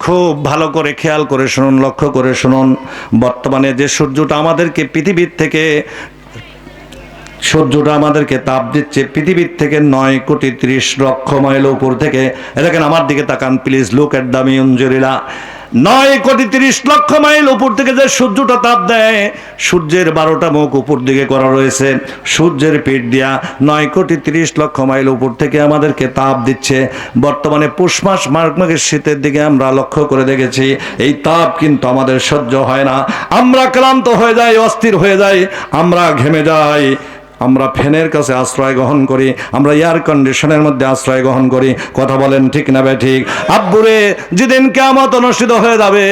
খুব ভালো করে খেয়াল করে শুনুন, লক্ষ্য করে শুনুন। বর্তমানে যে সূর্যটা আমাদেরকে পৃথিবীর থেকে, সূর্যটা আমাদেরকে তাপ দিচ্ছে পৃথিবীর থেকে 9,30,00,000 মাইল উপর থেকে। দেখেন আমার দিকে তাকান প্লিজ, লুক এট দ্য মিউনজুরিলা। 9,30,00,000 মাইল উপর থেকে যে সূর্যটা তাপ দেয়, সূর্যের 12টা মুখ উপর দিকে করা রয়েছে, সূর্যের পিঠ দিয়া 9,30,00,000 মাইল উপর থেকে আমাদেরকে তাপ দিচ্ছে। বর্তমানে পৌষ মাস, মাঘ মাসের শীতের দিকে আমরা লক্ষ্য করে দেখেছি, এই তাপ কিন্তু আমাদের সহ্য হয় না, আমরা ক্লান্ত হয়ে যাই, অস্থির হয়ে যাই, আমরা ঘেমে যাই, আমরা ফ্যানের কাছে আশ্রয় গ্রহণ করি, আমরা এয়ার কন্ডিশনের মধ্যে আশ্রয় গ্রহণ করি। কথা বলেন ঠিক না ঠিক? আব্বুরে যেদিন কিয়ামত অনুষ্ঠিত হয়ে যাবে,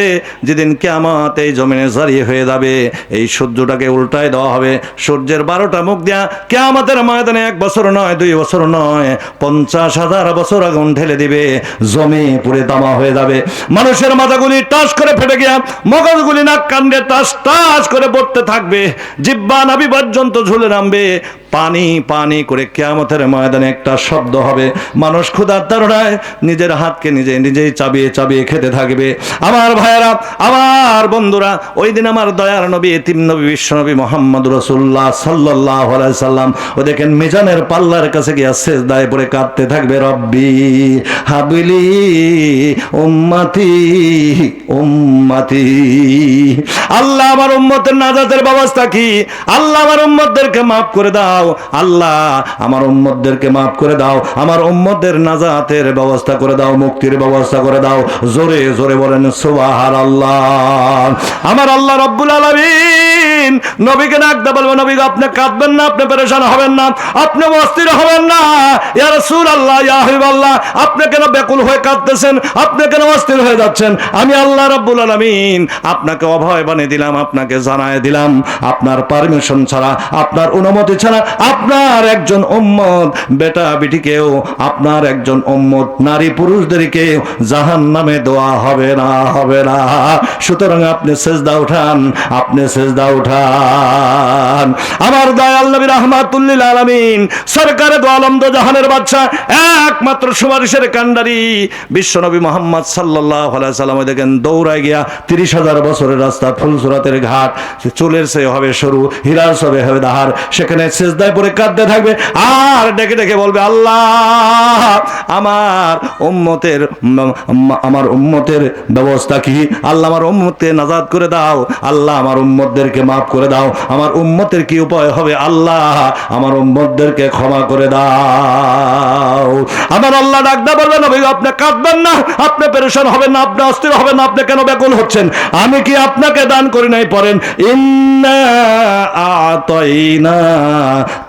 যেদিন কিয়ামত এই জমিনে জারি হয়ে যাবে, এই সূর্যটাকে উল্টায় দেওয়া হবে, সূর্যের 12টা মুখ দিয়া কিয়ামতের ময়দানে 1 বছর নয়, 2 বছর নয়, 50,000 বছর আগুন ঢেলে দিবে, জমি পুড়ে তামা হয়ে যাবে, মানুষের মাথাগুলি টাস করে ফেটে গিয়া মগজগুলি নাক কান্দে টাস টাস করে পড়তে থাকবে, জিহ্বা নাভি পর্যন্ত ঝুলে নামবে, পানি পানি করে কিয়ামতের ময়দানে একটা শব্দ হবে, মানুষ ক্ষুধার তাড়নায় নিজের হাতকে নিজেই চাবিয়ে চাবিয়ে খেতে থাকবে। আমার ভাইয়েরা, আমার বন্ধুরা, ওই দিন আমার দয়ার নবী, এতিম নবী, বিশ্বনবী মুহাম্মদ রাসূলুল্লাহ সাল্লাল্লাহু আলাইহি সাল্লাম, ও দেখেন মিজানের পাল্লার কাছে গিয়ে সিজদায় পড়ে কাঁদতে থাকবে, রব্বি হাবিলি উম্মতি উম্মতি। আল্লাহ আমার উম্মতের নাজাতের ব্যবস্থা কি? আল্লাহ আমার উম্মতদেরকে মাফ করে দাও, আল্লাহ আমার উম্মতদেরকে মাফ করে দাও, আমার উম্মতদের নাজাতের ব্যবস্থা করে দাও, মুক্তির ব্যবস্থা করে দাও। জোরে জোরে বলেন সুবহানাল্লাহ। আমার আল্লাহ রাব্বুল আলামিন নবীকে ডাকতে বলবে, নবী আপনি কাঁদবেন না, আপনি পেরেশান হবেন না, আপনি অস্থির হবেন না। ইয়া রাসূলুল্লাহ, ইয়া হাবিবাল্লাহ, আপনি কেন ব্যাকুল হয়ে কাঁদতেছেন, আপনি কেন অস্থির হয়ে যাচ্ছেন? আমি আল্লাহ রাব্বুল আলামিন আপনাকে অভয় বানিয়ে দিলাম, আপনাকে জানায় দিলাম, আপনার পারমিশন ছাড়া, আপনার অনুমতি ছাড়া আপনার একজন উম্মত বেটা বেটিকেও, আপনার একজন উম্মত নারী পুরুষদেরকে জাহান্নামে দেওয়া হবে না, হবে না। সুতরাং আপনি সিজদা উঠান, আপনি সিজদা উঠান। আমার দয়াল নবী রাহমাতুল লিল আলামিন, সরকারে দো আলম দো জাহানের বাদশা, একমাত্র সুপারিশের কান্ডারি বিশ্বনবী মুহাম্মদ সাল্লাল্লাহু আলাইহি সাল্লাম, দেখেন দৌড়ায় গিয়া 30,000 বছরের রাস্তা, ফুলসুরাতের ঘাট, চুলের সে হবে সরু, হীরার সবে হবে দাহার, সেখানে সিজদায় পড়ে কাঁদতে থাকবে আর ডেকে ডেকে বলবে, আল্লাহ আমার উম্মতের ব্যবস্থা কি? আল্লাহ আমার উম্মতকে নাজাত করে দাও, আল্লাহ আমার উম্মতদেরকে মাফ করে দাও, আমার উম্মতের কি উপায় হবে? আল্লাহ আমার উম্মতদেরকে ক্ষমা করে দাও। আমার আল্লাহ ডাকদা বলবেন, নবী আপনি কাঁদবেন না, আপনি পেরেশান হবেন না, আপনি অস্থির হবেন না, আপনি কেন ব্যাকুল হচ্ছেন? আমি কি আপনাকে দান করি নাই? পড়েন, ইন্না আতাইনা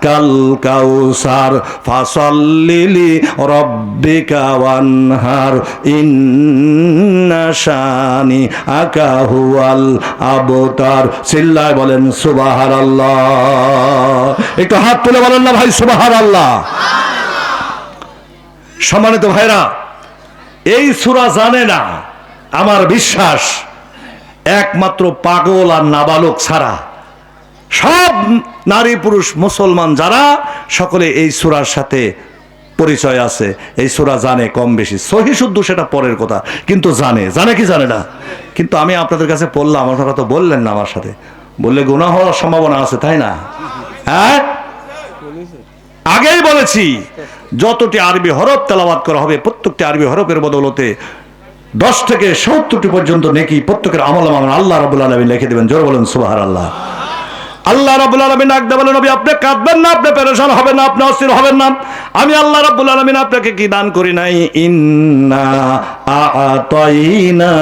কাল কাউসার ফাসাল্লি লিরাব্বিকা ওয়ানহার ইন্না শানি আকা হুয়াল আবতার। চিল্লায় বলেন সুবহানাল্লাহ। একটু হাত তুলে বলেন না ভাই সুবহানাল্লাহ। সম্মানিত ভাইরা, এই সূরা জানে না, আমার বিশ্বাস একমাত্র পাগল আর নাবালক ছাড়া সব নারী পুরুষ মুসলমান যারা, সকলে এই সূরার সাথে পরিচয় আছে, এই সূরা জানে কম বেশি, সহি শুদ্ধ সেটা পরের কথা, কিন্তু জানে কি জানে না? কিন্তু আমি আপনাদের কাছে পড়লাম, আপনারা তো বললেন না, আমার সাথে বললে গুনাহ হওয়ার সম্ভাবনা আছে, তাই না? হ্যাঁ, আগেই বলেছি, যতটি আরবি হরফ তেলাওয়াত করা হবে প্রত্যেকটি আরবি হরফের বদৌলতে 10 থেকে 70টি পর্যন্ত নেকি প্রত্যেকের আমল আল্লাহ রাব্বুল আলামিন লিখে দেবেন। জোরে বলেন সুবহানাল্লাহ। আল্লাহ রাব্বুল আলামিন ডাক দিয়ে বলেন, নবী আপনি কাঁদবেন না, আপনি পেরেশান হবেন না, আপনি অস্থির হবেন না। আমি আল্লাহ রাব্বুল আলামিন আপনাকে কি দান করি নাই? ইন্না আতাইনা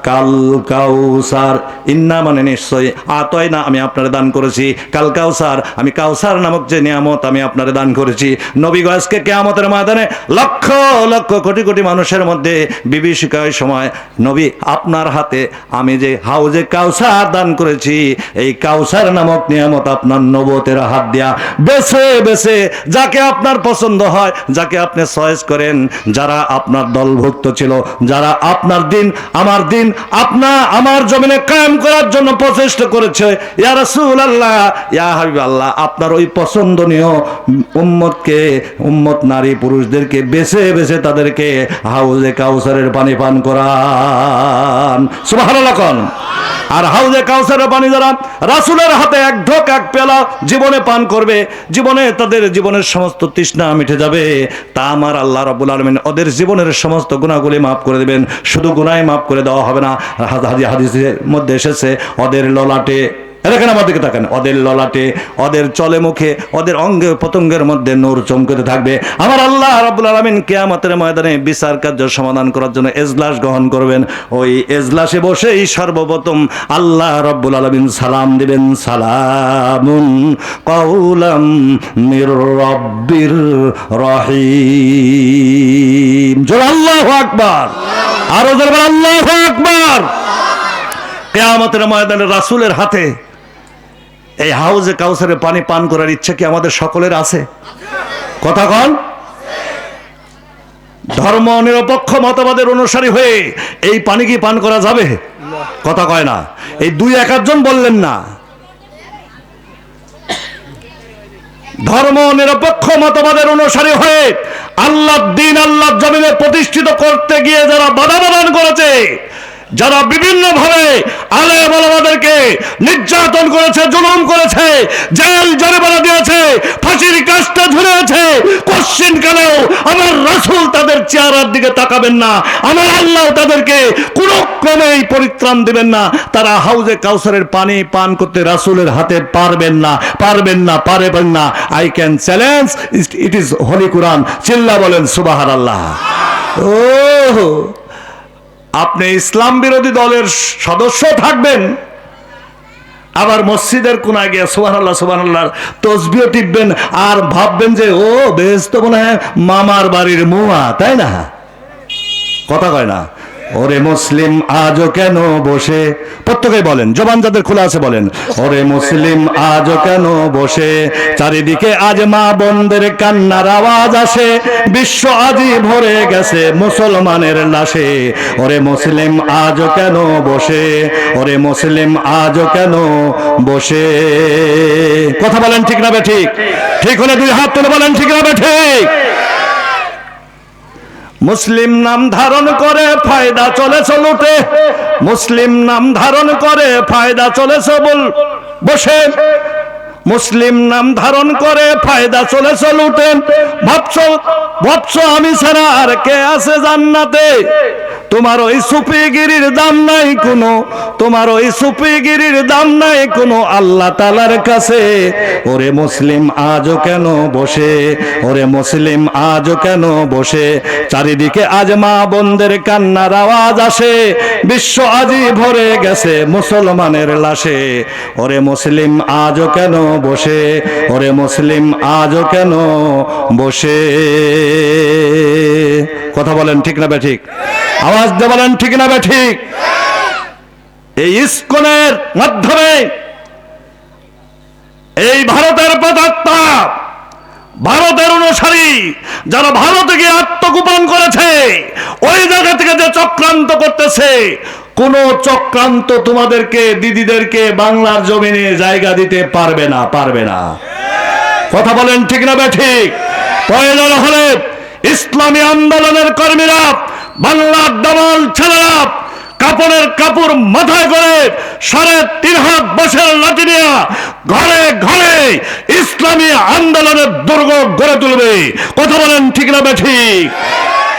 কাল কাউসার। ইন্না মানে নিশ্চয়, আতাইনা আমি আপনারে দান করেছি, কাল কাউসার আমি কাউসার নামক যে নিয়ামত আমি আপনারে দান করেছি। নবী গো আজকে কিয়ামতের ময়দানে লক্ষ লক্ষ কোটি কোটি মানুষের মধ্যে বিভীষিকার সময় নবী আপনার হাতে আমি যে হাউজে কাউসার দান করেছি, এই কাউসার নামক নিয়ামত আপনার নবুয়তের হাত দিয়া বেছে বেছে যাকে আপনার পছন্দ হয়, যাকে আপনি চয়েস করেন, যারা আপনার দলভুক্ত ছিল, যারা আপনার দিন আমার জমিনে কায়েম করার জন্য প্রচেষ্টা করেছে, ইয়া রাসূলুল্লাহ ইয়া হাবিবাল্লাহ, আপনার ওই পছন্দনীয় উম্মত নারী পুরুষদেরকে বেছে বেছে তাদেরকে হাউজে কাউসারের পানি পান করান। সুবহানাল্লাহ কোন। আর হাউজে কাউসারের পানি যারা রাসূলের হাতে এক ঢোক এক পেলা জীবনে পান করবে, জীবনে তাদের জীবনের সমস্ত তৃষ্ণা মিটে যাবে। তা আমার আল্লাহ রাব্বুল আলামিন ওদের জীবনের সমস্ত গুনাহগুলি মাফ করে দেবেন। শুধু গুনাহ মাফ করে দেওয়া হবে না, হাদিসের মধ্যে এসেছে ওদের ললাটে, দেখেন আমার দিকে তাকান, ওদের ললাটে, ওদের চলে মুখে, ওদের অঙ্গে পতঙ্গের মধ্যে নূর চমকতে থাকবে। আমার আল্লাহ রাব্বুল আলামিন কিয়ামতের ময়দানে বিচার কার্য সমাধান করার জন্য এজলাস গ্রহণ করবেন। ওই এজলাসে বসেই সর্বপ্রথম আল্লাহ রাব্বুল আলামিন সালাম দিবেন, সালামুন কাওলাম মির রাব্বির রহিম। জোরে আল্লাহু আকবার, আরো জোরে আল্লাহু আকবার। কিয়ামতের ময়দানে রাসূলের হাতে এই হাউজে কাউসারে পানি পান করার ইচ্ছা কি আমাদের সকলের আছে? কথা কন। ধর্ম নিরপেক্ষ মতবাদের অনুসারী হয়ে এই পানি কি পান করা যাবে? কথা কয় না। এই 2-1 জন বললেন না। ধর্ম নিরপেক্ষ মতবাদের অনুসারী হয়ে আল্লাহর দ্বীন আল্লাহর জমিনে প্রতিষ্ঠিত করতে গিয়ে যারা বাধা প্রদান করেছে, যারা বিভিন্ন ভাবে আলেম ওলামাদেরকে নির্যাতন করেছে, জুলুম করেছে, জেল জরিমানা দিয়েছে, ফাঁসির কাস্টে ঝুলিয়েছে, কোশ্চিন কালেও আমার রাসূল তাদের চেহারার দিকে তাকাবেন না, আমার আল্লাহ তাদেরকে কোনো ক্রমেই পরিত্রাণ দিবেন না। তারা হাউজে কাউসারের পানি পান করতে রাসূলের হাতে পারবেন না। I can challenge, it is holy কোরআন। চিল্লা বলেন সুবহানাল্লাহ। ও আপনি ইসলাম বিরোধী দলের সদস্য থাকবেন, আবার মসজিদের কোনায় গিয়ে সুবহানাল্লাহ সুবহানাল্লাহ তসবিহ টিপবেন আর ভাববেন যে ও বেশ তো মনে হয় মামার বাড়ির মুয়া, তাই না? কথা কয় না। ওরে মুসলিম আজও কেন বসে, প্রত্যেকেই বলেন, জবান যাদের খোলা আছে বলেন, ওরে মুসলিম আজও কেন বসে, চারিদিকে আজ মা বোনদের কান্নার আওয়াজ আসে, বিশ্ব আজই ভরে গেছে মুসলমানের লাশে। ওরে মুসলিম আজও কেন বসে, ওরে মুসলিম আজও কেন বসে। কথা বলেন ঠিক না বেঠিক? ঠিক হলে 2 হাত তুলে বলেন ঠিক না বেঠিক? মুসলিম নাম ধারণ করে ফায়দা চলেছে লুটে, মুসলিম নাম ধারণ করে ফায়দা চলেছে বসে, মুসলিম নাম ধারণ করে ফায়দা চলেছে লুটে, ভাবছো আমি ছাড়া আর কে আছে জান্নাতে, তোমার ওই সুফিগিরির দাম নাই কোনো, তোমার ওই সুফিগিরির দাম নাই কোনো আল্লাহ তাআলার কাছে। ওরে মুসলিম আজও কেন বসে, ওরে মুসলিম আজও কেন বসে, চারিদিকে আজ মা বোনদের কান্নার আওয়াজ আসে, বিশ্ব আজই ভরে গেছে মুসলমানের লাশে। ওরে মুসলিম আজও কেন বসে, ওরে মুসলিম আজও কেন বসে। কথা বলেন ঠিক না বেঠিক? আওয়াজ দিয়ে বলেন ঠিক না বেঠিক? এই ইসকনের মাধ্যমে এই ভারতের প্রেতাত্মা, ভারতের অনুসারী যারা ভারতে গিয়ে আত্মগোপন করেছে, ওই জায়গা থেকে যে চক্রান্ত করতেছে, কোন চক্রান্ত তোমাদেরকে দিদিদেরকে বাংলার জমিনে জায়গা দিতে পারবে না। কথা বলেন ঠিক না বেঠিক? প্রয়োজন হলে ইসলামী আন্দোলনের কর্মীরা, বাংলার দামাল ছেলেরা কাপড়ের কাপড় মাথায় করে 3.5 হাত বাঁশের লাঠি নিয়ে ঘরে ঘরে ইসলামী আন্দোলনের দুর্গ গড়ে তুলবে। কথা বলেন ঠিক না ঠিক?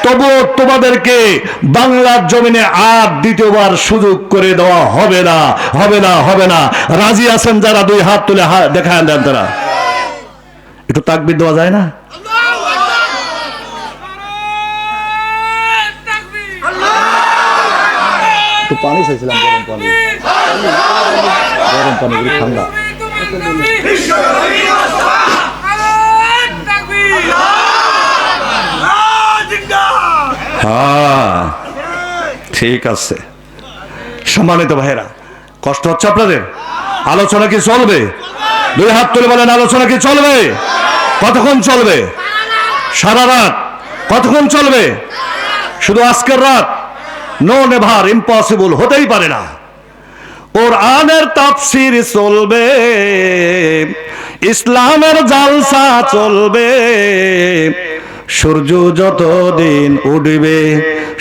তবুও তোমাদেরকে বাংলার জমিনে আর দ্বিতীয়বার সুযোগ করে দেওয়া হবে না, হবে না, হবে না। রাজি আছেন যারা? দুই হাত তুলে দেখায় দেন তারা। একটু তাকবীর দেওয়া যায় না? একটু পানি চাইছিলাম, গরম পানি, গরম পানি, ঠান্ডা। হ্যাঁ, ঠিক আছে। সম্মানিত ভাইরা, কষ্ট হচ্ছে আপনাদের? আলোচনা কি চলবে? দুই হাত তুলে বলেন, আলোচনা কি চলবে? কতক্ষণ চলবে? সারা রাত? কতক্ষণ চলবে? শুধু আজকের রাত? নো, নেভার, ইম্পসিবল, হতেই পারে না। কোরআনের তাফসীর চলবে, ইসলামের জালসা চলবে। সূর্য যতদিন উঠবে,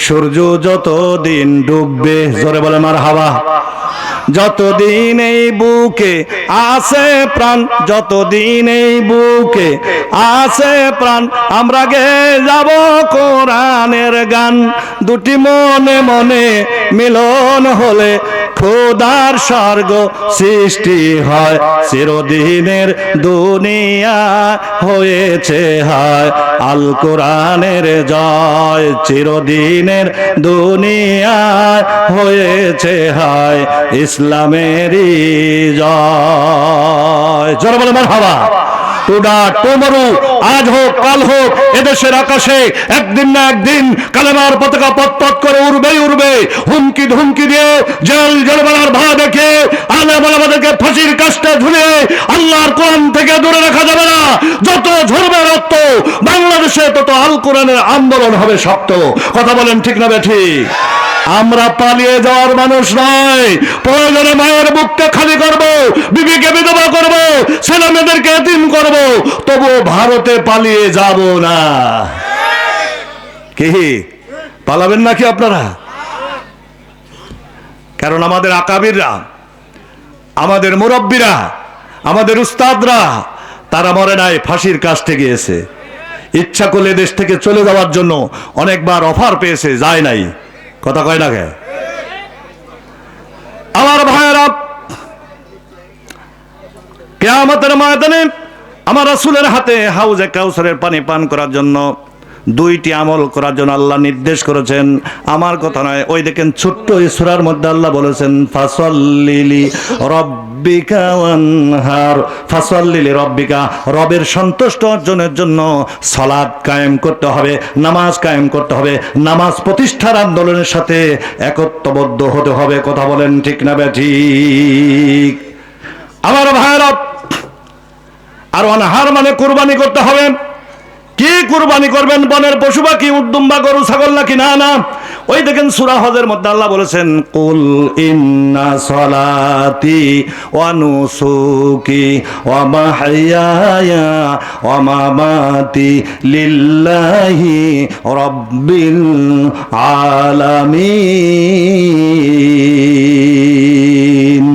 সূর্য যতদিন ডুববে, জোরে বলে মারহাবা। যতদিন এই বুকে আছে প্রাণ, যতদিন এই বুকে আছে প্রাণ, আমরা গে যাব কোরআনের গান। দুটি মনে মনে মিলন হলে খোদার স্বর্গ সৃষ্টি হয়। চিরদিনের দুনিয়া হয়েছে হয়, আল কোরআনের জয়। চিরদিনের দুনিয়া হয়েছে হয়, ইসলামেরই জয়। জোরে বলে মারহাবা। টুডা টুমরু, আজ হোক কাল হোক, এদেশের আকাশে একদিন না একদিন কালেমার পতাকা পতপত করে উড়বেই উড়বে। হুমকি ধুমকি দিয়ে, জেল জরিমানার ভাড়া দেখে আলেম ওলামাদেরকে ফাঁসির কাস্টে ঝুলিয়ে আল্লাহর কোরআন থেকে দূরে রাখা যাবে না। যত ঝরবে রক্ত বাংলাদেশে, তত আল কোরআনের আন্দোলন হবে শক্ত। কথা বলেন ঠিক না ঠিক? আমরা পালিয়ে যাওয়ার মানুষ নয়। প্রয়োজনে মায়ের বুকটা খালি করব, বিবিকে বিধবা করব, ছেলে মেয়েদেরকে এতিম করব, তবু ভারতে পালিয়ে যাব না। কি পালাবেন নাকি আপনারা? কারণ আমাদের আকাবিররা, আমাদের মুরব্বীরা, আমাদের উস্তাদরা, তারা মরে নাই, ফাঁসির কাস্টে গিয়েছে। ইচ্ছা করলে দেশ থেকে চলে যাওয়ার জন্য অনেকবার অফার পেয়েছে, যায় নাই। কথা কয় না কে? আমার ভাইয়েরা, কিয়ামতের ময়দানে আমার রাসূলের হাতে হাউজে কাউসারের পানি পান করার জন্য দুইটি আমল করার জন্য আল্লাহ নির্দেশ করেছেন। আমার কথা নয়, ওই দেখেন ছোট্ট এই সূরার মধ্যে আল্লাহ বলেছেন, ফাসাল্লিলি রব্বিকা ওয়ানহার। ফাসাল্লিলি রব্বিকা, রবের সন্তুষ্ট অর্জনের জন্য সালাত কায়েম করতে হবে, নামাজ কায়েম করতে হবে, নামাজ প্রতিষ্ঠার আন্দোলনের সাথে একত্ববদ্ধ হতে হবে। কথা বলেন ঠিক না ঠিক? আমার ভাইরা, আর ওয়ানহার মানে কুরবানি করতে হবে। কি কুরবানি করবেন? বনের পশু পাখি, উদ্দুম্বা, গরু, ছাগল নাকি? না না, ওই দেখেন সূরা হজের মধ্যে আল্লাহ বলেছেন, কুল ইন্না সলাতি ওয়া নুসুকি ওয়া মাহইয়ায়া ওয়া মামাতি লিল্লাহি রাব্বিল আলামিন।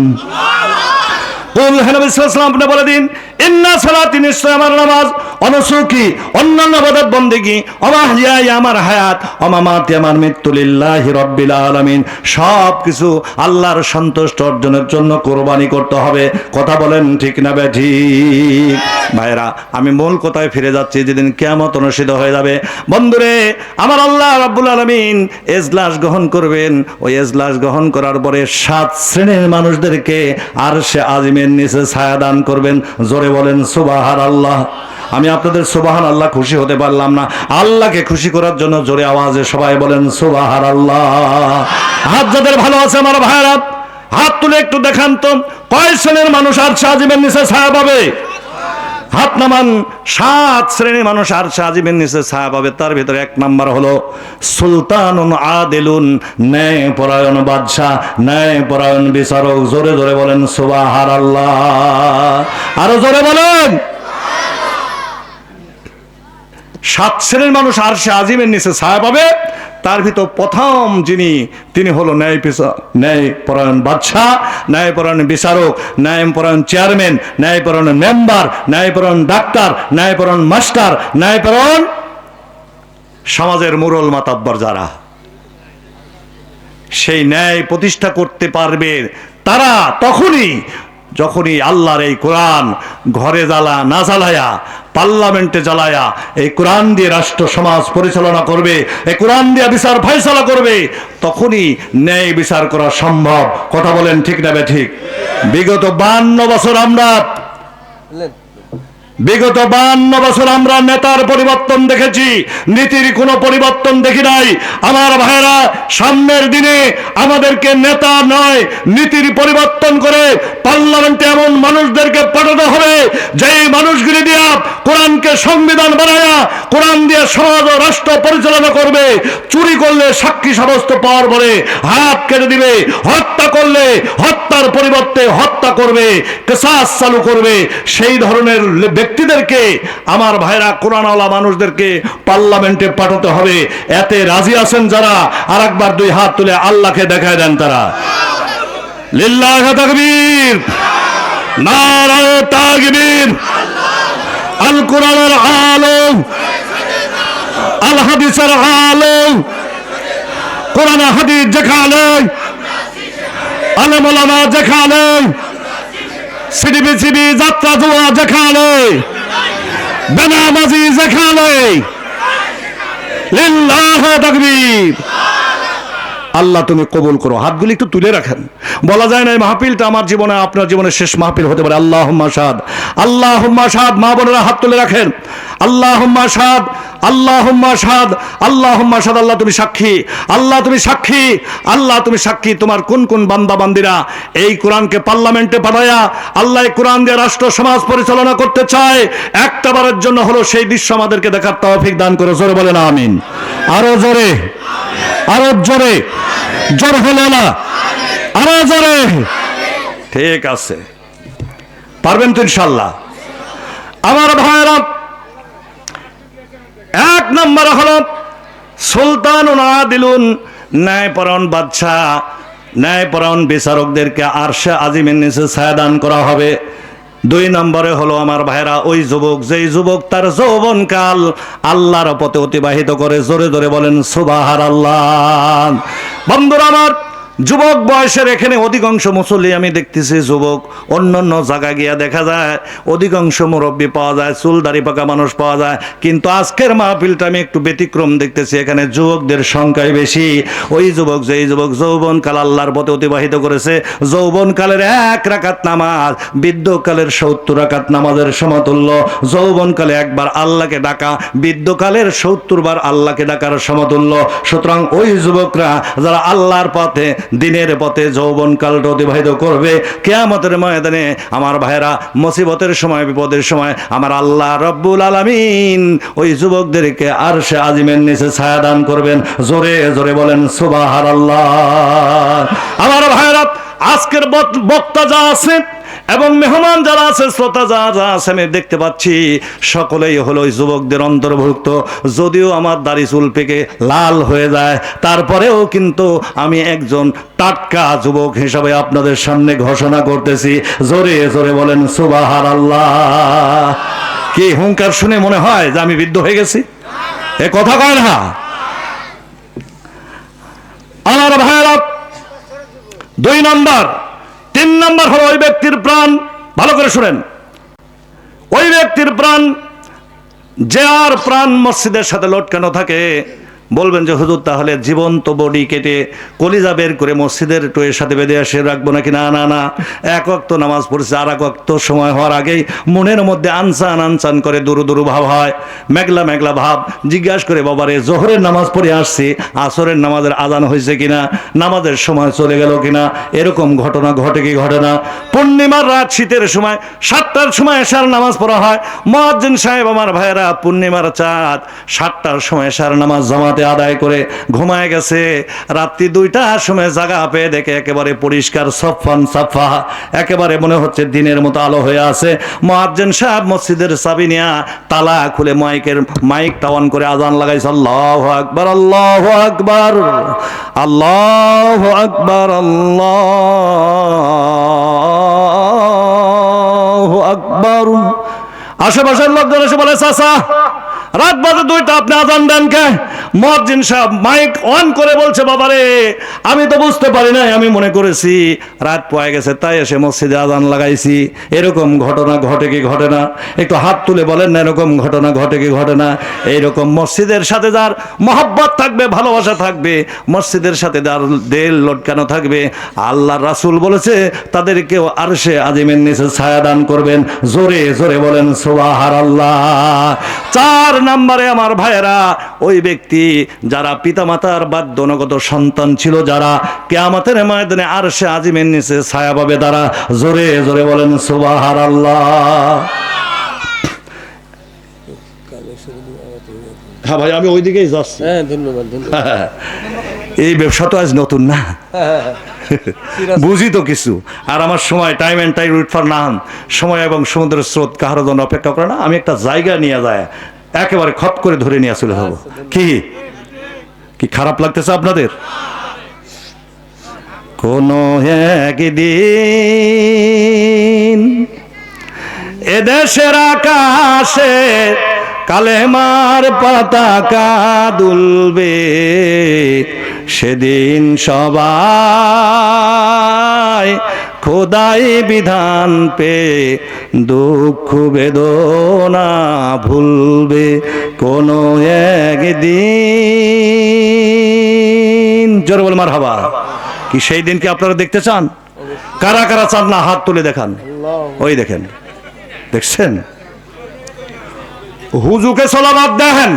কুল, হে নবী সাল্লাল্লাহু আলাইহি ওয়াসাল্লাম, আপনি বলে দিন, ইন্না সালাতি, নিশ্চয় আমার নামাজ, অনুসুকি অন্যান্য ইবাদত বন্দেগী, অমাহইয়াই আমার হায়াত, অমামাতি আমার মৃত্যু, লিল্লাহি রাব্বিল আলামিন, সব কিছু আল্লাহর সন্তুষ্ট অর্জনের জন্য কোরবানি করতে হবে। কথা বলেন ঠিক না ঠিক? ভাইরা, আমি মূল কথায় ফিরে যাচ্ছি। যেদিন কিয়ামত অনুষ্ঠিত হয়ে যাবে, বন্ধুরে আমার, আল্লাহ রাব্বুল আলামিন এজলাস গ্রহণ করবেন। ওই এজলাস গ্রহণ করার পরে 7 শ্রেণীর মানুষদেরকে আরশে আজিমের নিচে ছায়া দান করবেন। জোরে বলেন সুবহানাল্লাহ। আমি আপনাদের সুবহানাল্লাহ খুশি হতে পারলাম না। আল্লাহকে খুশি করার জন্য জোরে আওয়াজে সবাই বলেন সুবহানাল্লাহ। হাত যাদের ভালো আছে আমার ভাইরা, হাত তুলে একটু দেখান তো, কয় শ্রেণীর মানুষ আরশে আজিমের নিচে ছায়া পাবে? হাত নামান। 7 শ্রেণীর মানুষ আরশে আজিমের নিচে ছায়া পাবে। তার ভিতরে 1 নাম্বার হলো সুলতানুন আদিলুন, ন্যায় পরায়ণ বাদশাহ, ন্যায় পরায়ণ বিচারক। জোরে জোরে বলেন সুবহানাল্লাহ। আরো জোরে বলেন। 7 শ্রেণীর মানুষ আরশে আজিমের নিচে ছায়া পাবে। তার ভিতর প্রথম যিনি, তিনি হলো ন্যায়পরায়ণ বাদশাহ, ন্যায়পরায়ণ বিচারক, ন্যায়পরায়ণ চেয়ারম্যান, ন্যায়পরায়ণ মেম্বার, ন্যায়পরায়ণ ডাক্তার, ন্যায়পরায়ণ মাস্টার, ন্যায়পরায়ণ সমাজের মুরল মাতাব্বর যারা সেই ন্যায় প্রতিষ্ঠা করতে পারবে তারা তখনই যখনই আল্লাহর এই কোরআন ঘরে না জ্বালায়া পার্লামেন্টে জ্বালায়া এই কোরআন দিয়ে রাষ্ট্র সমাজ পরিচালনা করবে, এই কোরআন দিয়ে বিচার ফয়সালা করবে, তখনই ন্যায় বিচার করা সম্ভব। কথা বলেন ঠিক না ঠিক? বিগত 52 বছর আমরা নেতার পরিবর্তন দেখেছি, নীতির কোনো পরিবর্তন দেখি নাই। আমার ভাইরা, সামনের দিনে আমাদেরকে নেতা নয়, নীতির পরিবর্তন করে পার্লামেন্টে এমন মানুষদেরকে পাঠানো হবে যেই মানুষগুলি দিয়া কোরআনকে সংবিধান বানায়া কোরআন দিয়ে সমাজ ও রাষ্ট্র পরিচালনা করবে। চুরি করলে সাক্ষী সাব্যস্ত পাওয়ার পরে হাত কেটে দিবে, হত্যা করলে হত্যার পরিবর্তে হত্যা করবে, কিসাস চালু করবে। সেই ধরনের ব্যক্তিদেরকে আমার ভাইরা, কোরআনওয়ালা মানুষদেরকে পার্লামেন্টে পাঠাতে হবে। এতে রাজি আছেন যারা? আর একবার 2 হাত তুলে আল্লাহকে দেখায় দেন তারা। লিল্লাহ তাকবীর, নারায়ে তাকবীর। আল কোরআনের আলম, আল হাদিসের আলম, কোরআন হাদিস যেখানে, আলেম ওলামা যেখানে, সিডিবিসিবি যাত্রা জোয়া যেখানে, বেনামাজি যেখানে, লিল্লাহ তাকবীর। আল্লাহ তুমি কবুল করো। হাতগুলি একটু তুলে রাখেন। বলা যায় না এই মাহফিলটা আমার জীবনে, আপনার জীবনের শেষ মাহফিল হতে পারে। আল্লাহুম্মা শাহাদ, আল্লাহুম্মা শাহাদ। মা বোনেরা হাত তুলে রাখেন। আল্লাহুম্মা শাহাদ, আল্লাহুম্মা শাহাদ, আল্লাহুম্মা শাহাদ। আল্লাহ তুমি সাক্ষী, আল্লাহ তুমি সাক্ষী, আল্লাহ তুমি সাক্ষী। তোমার কোন কোন বান্দা বান্দিরা এই কোরআনকে পার্লামেন্টে পাঠায়া আল্লাহ কোরআন দিয়ে রাষ্ট্র সমাজ পরিচালনা করতে চায়, একটা বারের জন্য হলো সেই দৃশ্য আমাদেরকে দেখার তৌফিক দান করে। জোরে বলেন আমিন। আরো জোরে, আরো জোরে, জোর হলো না, আরো জোরে। ঠিক আছে, পারবেন তো ইনশাল্লাহ। আমার ভাইরা, 1 নম্বর হলো সুলতানুন আদিলুন, ন্যায়পরায়ণ বাদশাহ, ন্যায়পরায়ণ বিচারকদেরকে আরশে আজিমের নিচে ছায়া দান করা হবে। 2 নম্বরে হলো আমার ভাইরা ওই যুবক, যেই যুবক তার যৌবনকাল আল্লাহর পথে অতিবাহিত করে। জোরে জোরে বলেন সুবহানাল্লাহ। বন্ধুরা আমার, যুবক বয়সের এখানে অধিকাংশ মুসল্লি আমি দেখতেছি যুবক। অন্যান্য জায়গা গিয়া দেখা যায় অধিকাংশ মুরব্বী পাওয়া যায়, চুল দাড়ি পাকা মানুষ পাওয়া যায়। কিন্তু আজকের মাহফিলটা আমি একটু ব্যতিক্রম দেখতেছি, এখানে যুবকদের সংখ্যাই বেশি। ওই যুবক, যেই যুবক যৌবনকাল আল্লাহর পথে অতিবাহিত করেছে, যৌবনকালের 1 রাকাত নামাজ বৃদ্ধকালের 70 রাকাত নামাজের সমতুল্য। যৌবনকালে একবার আল্লাহকে ডাকা বৃদ্ধকালের 70 বার আল্লাহকে ডাকার সমতুল্য। সুতরাং ওই যুবকরা যারা আল্লাহর পথে, দিনের পথে যৌবনকালটা অতিবাহিত করবে, কিয়ামতের ময়দানে আমার ভাইরা মুসিবতের সময়, বিপদের সময় আমার আল্লাহ রব্বুল আলামিন ওই যুবকদেরকে আরশে আজিমের নিচে ছায়া দান করবেন। জোরে জোরে বলেন সুবহানাল্লাহ। আমার ভাইরা, আজকের বক্তা যা আছে এবং মেহমান যারা আছে, শ্রোতা যারা আছে, আমি দেখতে পাচ্ছি সকলেই হলো ওই যুবকদের অন্তর্ভুক্ত। যদিও আমার দাড়ি চুল পেকে লাল হয়ে যায়, তারপরেও কিন্তু আমি একজন টাটকা যুবক হিসাবে আপনাদের সামনে ঘোষণা করতেছি। জোরে জোরে বলেন সুবহানাল্লাহ। কি হুঙ্কার শুনে মনে হয় যে আমি বৃদ্ধ হয়ে গেছি? এ কথা কয় না। আমার ভাইরা, 2 নম্বর, 3 নম্বর হলো ওই ব্যক্তির প্রাণ। ভালো করে শুনেন, ওই ব্যক্তির প্রাণ, যে আর প্রাণ মসজিদের সাথে লটকানো থাকে, বলবেন যে হুজুর তাহলে জীবন্ত বডি কেটে কলিজা বের করে মসজিদের টুয়ের সাথে বেঁধে আসে রাখবো নাকি? না না না, 1 ওয়াক্ত নামাজ পড়ছে, আর 1 ওয়াক্ত সময় হওয়ার আগেই মনের মধ্যে আনসান আনসান করে দুরু দুরু ভাব হয়, মেঘলা মেঘলা ভাব। জিজ্ঞাসা করে বাবারে জোহরের নামাজ পড়ে আসছি, আসরের নামাজের আজান হয়েছে কিনা, নামাজের সময় চলে গেল কিনা, এরকম ঘটনা ঘটে কি ঘটে না? পূর্ণিমার রাত, শীতের সময় 7টার সময় এশার নামাজ পড়া হয়। মুয়াজ্জিন সাহেব, আমার ভাইয়েরা, পূর্ণিমার চাঁদ 7টার সময় এশার নামাজ জামাতে সালাতে আদায় করে ঘুমায় গেছে। রাত্রি 2টার সময় জাগা পেয়ে দেখে একেবারে পরিষ্কার সফান সাফা, একেবারে মনে হচ্ছে দিনের মতো আলো হয়ে আছে। মুয়াজ্জিন সাহেব মসজিদের চাবি নিয়ে তালা খুলে মাইকটা অন করে আজান লাগাইছে, আল্লাহু আকবার, আল্লাহু আকবার, আল্লাহু আকবার, আল্লাহু আকবার। আশেপাশের লোকজন এসে বলে, চাচা রাত বাজে 2টা, আপনি আজান দেন কে? মুয়াজ্জিন সাহেব মাইক অন করে বলছে, বাবারে আমি তো বুঝতে পারি নাই, আমি মনে করেছি রাত পয়ে গেছে তাই এসে মসজিদে আজান লাগাইছি। এরকম ঘটনা ঘটে কি ঘটে না? একটু হাত তুলে বলেন না এরকম ঘটনা ঘটে কি ঘটে না? এইরকম মসজিদের সাথে যার মহব্বত থাকবে, ভালোবাসা থাকবে, মসজিদের সাথে যার দিল লটকানো থাকবে, আল্লাহর রাসূল বলেছে তাদেরকেও আরশে আজিমের নিচে ছায়া দান করবেন। জোরে জোরে বলেন সুবহানাল্লাহ। 4 নম্বরে আমার ভাইয়েরা, ওই ব্যক্তি যারা পিতামাতার বাধ্যগত সন্তান ছিল, যারা কিয়ামতের ময়দানে আরশে আজিমের নিচে ছায়া পাবে তারা। জোরে জোরে বলেন সুবহানাল্লাহ। হ্যাঁ ভাই, আমি ওই দিকেই যাচ্ছি। হ্যাঁ, ধন্যবাদ ধন্যবাদ। এই ব্যবসা তো আজ নতুন না, বুঝি তো কিছু। আর আমার সময়, time and time wait for none, সময় এবং সমুদ্রের স্রোত কাহার জন্য অপেক্ষা করে না। আমি একটা জায়গা নিয়ে যায় একেবারে খপ করে ধরে নিয়ে চলে যাবো। কি কি খারাপ লাগতেছে আপনাদের? কোন একদিন এদেশের আকাশে কালেমার পতাকা দুলবে, সেদিন সবাই খোদাই বিধান পে দুঃখ বেদনা ভুলবে কোন একদিন। জোরে বল মারহাবা। কি সেই দিনকে আপনারা দেখতে চান? কারা কারা চান না হাত তুলে দেখান। ওই দেখেন, দেখছেন? হুজুকে সালাত দেখেন,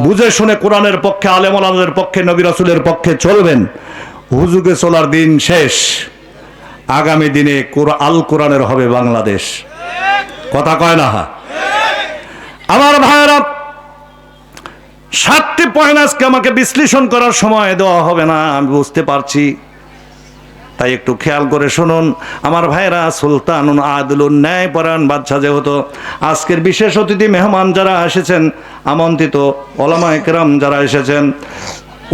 বুঝে শুনে কোরআনের পক্ষে, আলেম ওলামাদের পক্ষে, নবী রাসূলের পক্ষে চলবেন। হুজুকে চলার দিন শেষ। আগামী দিনে আল কোরআনের হবে বাংলাদেশ। কথা কয় না? আমার ভাইরা, 7টি পয়েন্ট আজকে আমাকে বিশ্লেষণ করার সময় দেওয়া হবে না, আমি বুঝতে পারছি, তাই একটু খেয়াল করে শুনুন আমার ভাইরা। সুলতানুন আদিলুন, ন্যায়পরায়ণ বাদশা যেহেতু, আজকের বিশেষ অতিথি মেহমান যারা এসেছেন, আমন্ত্রিত ওলামায়ে কেরাম যারা এসেছেন,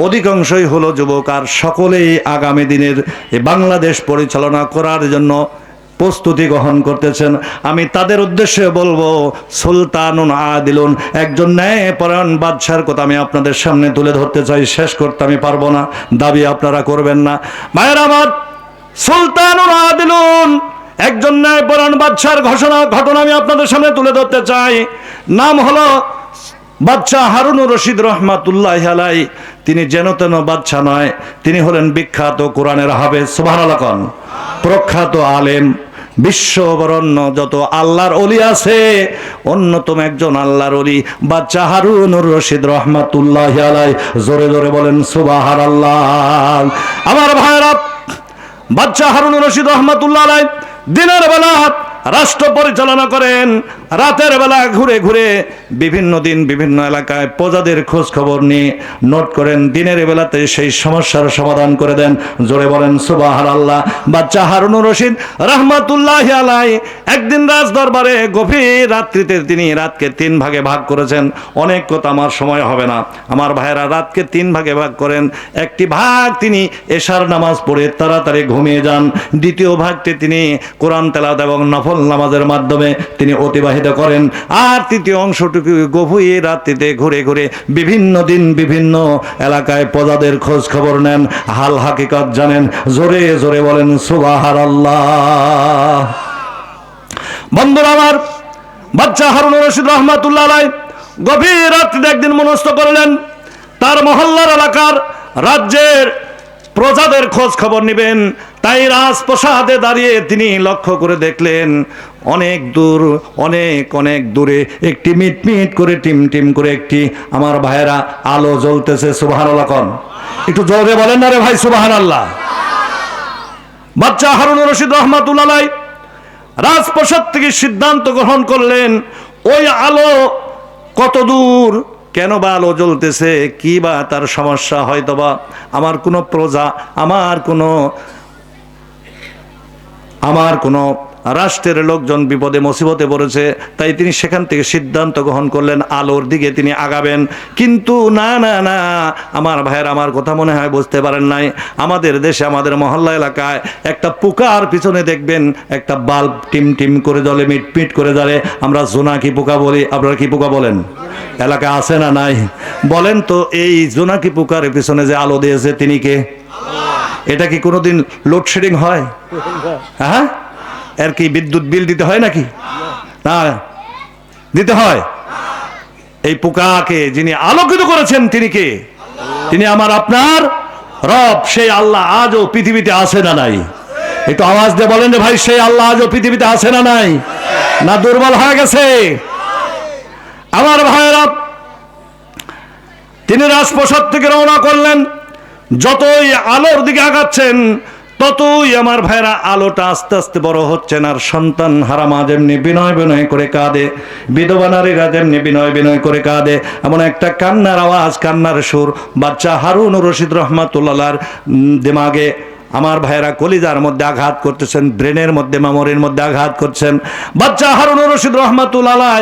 অধিকাংশই হলো যুবক, আর সকলেই আগামী দিনের এই বাংলাদেশ পরিচালনা করার জন্য প্রস্তুতি গ্রহণ করতেছেন। আমি তাদের উদ্দেশ্যে বলবো, সুলতানুন আদিলুন, একজন ন্যায়পরায়ণ বাদশার কথা আমি আপনাদের সামনে তুলে ধরতে চাই। শেষ করতে আমি পারবো না, দাবি আপনারা করবেন না। ভাইয়েরা আমার, সুলতানুন আদিলুন, একজন ন্যায়পরায়ণ বাদশার ঘটনা আমি আপনাদের সামনে তুলে ধরতে চাই। নাম হলো বাদশাহ হারুনুর রশিদ রহমাতুল্লাহি আলাইহি। তিনি যেন তেন বাদশাহ নয়, তিনি হলেন বিখ্যাত কোরআনের হাফেজ, সুবহানাল্লাহ, প্রখ্যাত আলেম, বিশ্ববরণ্য যত আল্লাহর ওলি আছে অন্যতম একজন আল্লাহর ওলি বাদশাহ হারুনুর রশিদ রহমাতুল্লাহি আলাইহি। জোরে জোরে বলেন সুবহানাল্লাহ। আমার ভাইরা, বাদশাহ হারুনুর রশিদ রহমাতুল্লাহি আলাইহি দিনের বেলা রাষ্ট্র পরিচালনা করেন, রাতের বেলা ঘুরে ঘুরে বিভিন্ন দিন বিভিন্ন এলাকায় প্রজাদের খোঁজ খবর নিয়ে নোট করেন, দিনের বেলাতে সেই সমস্যার সমাধান করে দেন। জোরে বলেন সুবহানাল্লাহ। বাদশাহ হারুনুর রশিদ রাহমাতুল্লাহি আলাইহি একদিন রাজ দরবারে গভীর রাত্রিতে তিনি রাতকে 3 ভাগে ভাগ করেছেন। অনেক কথা আমার সময় হবে না। আমার ভাইয়েরা, রাতকে 3 ভাগে ভাগ করেন। একটি ভাগ তিনি এশার নামাজ পড়ে তাড়াতাড়ি ঘুমিয়ে যান, দ্বিতীয় ভাগটি তিনি কোরআন তেলাওয়াত এবং নফল নামাজের মাধ্যমে তিনি অতিবাহিত করেন, আর তৃতীয় অংশটুকু গভীর রাত্রিতে ঘুরে ঘুরে বিভিন্ন দিন বিভিন্ন এলাকায় প্রজাদের খোঁজ খবর নেন, হাল হাকিকত জানেন। জোরে জোরে বলেন সুবহানাল্লাহ। বন্ধুরা আমার, বাদশাহ হারুনুর রশিদ রহমাতুল্লাহি আলাইহি গভীর রাত্রিতে একদিন মনস্থ করলেন তার মহল্লার এলাকার রাজ্যের প্রজাদের খোঁজ খবর নেবেন। তাই রাজপ্রাসাদে দাঁড়িয়ে তিনি লক্ষ্য করে দেখলেন অনেক দূর, অনেক অনেক দূরে একটি মিটমিট করে টিম করে একটি, আমার ভাইয়েরা, আলো জ্বলতেছে। সুবহানাল্লাহ কোন, একটু জোরে বলেন না রে ভাই সুবহানাল্লাহ। বাদশাহ হারুনুর রশিদ রহমাতুল্লাহি আলাইহি রাজপ্রাসাদ থেকে সিদ্ধান্ত গ্রহণ করলেন ওই আলো কত দূর কেন বা আলো জ্বলতেছে, কি বা তার সমস্যা, হয়তোবা আমার কোনো প্রজা, আমার কোনো রাষ্ট্রের লোকজন বিপদে মুসিবতে পড়েছে, তাই তিনি সেখান থেকে সিদ্ধান্ত গ্রহণ করলেন আলোর দিকে তিনি আগাবেন। কিন্তু না না না, আমার ভাইয়ের আমার কথা মনে হয় বুঝতে পারেন নাই। আমাদের দেশে, আমাদের মহল্লা এলাকায় একটা পোকার পিছনে দেখবেন একটা বাল্ব টিম টিম করে জ্বলে, মিটমিট করে জ্বলে, আমরা জোনাকি পোকা বলি। আপনারা কি পোকা বলেন? এলাকায় আছে না নাই? বলেন তো, এই জোনাকি পোকার পিছনে যে আলো দিয়েছে তিনি কে? এটা কি কোনোদিন লোডশেডিং হয়? হ্যাঁ, এর কি বিদ্যুৎ বিল দিতে হয় নাকি? না, দিতে হয়। এই পোকাকে যিনি আলোকিত করেছেন তিনি কে? তিনি আমার আপনার রব। সেই আল্লাহ আজও পৃথিবীতে আছে না নাই? একটু আওয়াজ দিয়ে বলেন যে ভাই, সেই আল্লাহ আজও পৃথিবীতে আছে না নাই? না দুর্বল হয়ে গেছে? আমার ভাইয়েরা, তিনি রাজপ্রাসাদ থেকে রওনা করলেন। যতই আলোর দিকে আগাচ্ছেন ততই আমার ভাইরা আলোটা আস্তে আস্তে বড় হচ্ছেন। আর সন্তান হারা মা যেমনি বিনয় বিনয় করে কাঁদে, বিধবা নারীরা যেমনি বিনয় বিনয় করে কাঁদে, এমন একটা কান্নার আওয়াজ, কান্নার সুর বাচ্চা হারুন রশিদ রহমাতুল্লাহর দিমাগে, আমার ভাইরা কলিজার মধ্যে আঘাত করতেছেন, ব্রেনের মধ্যে, মেমোরির মধ্যে আঘাত করছেন। বাচ্চা হারুন রশিদ রহমাতুল্লাহ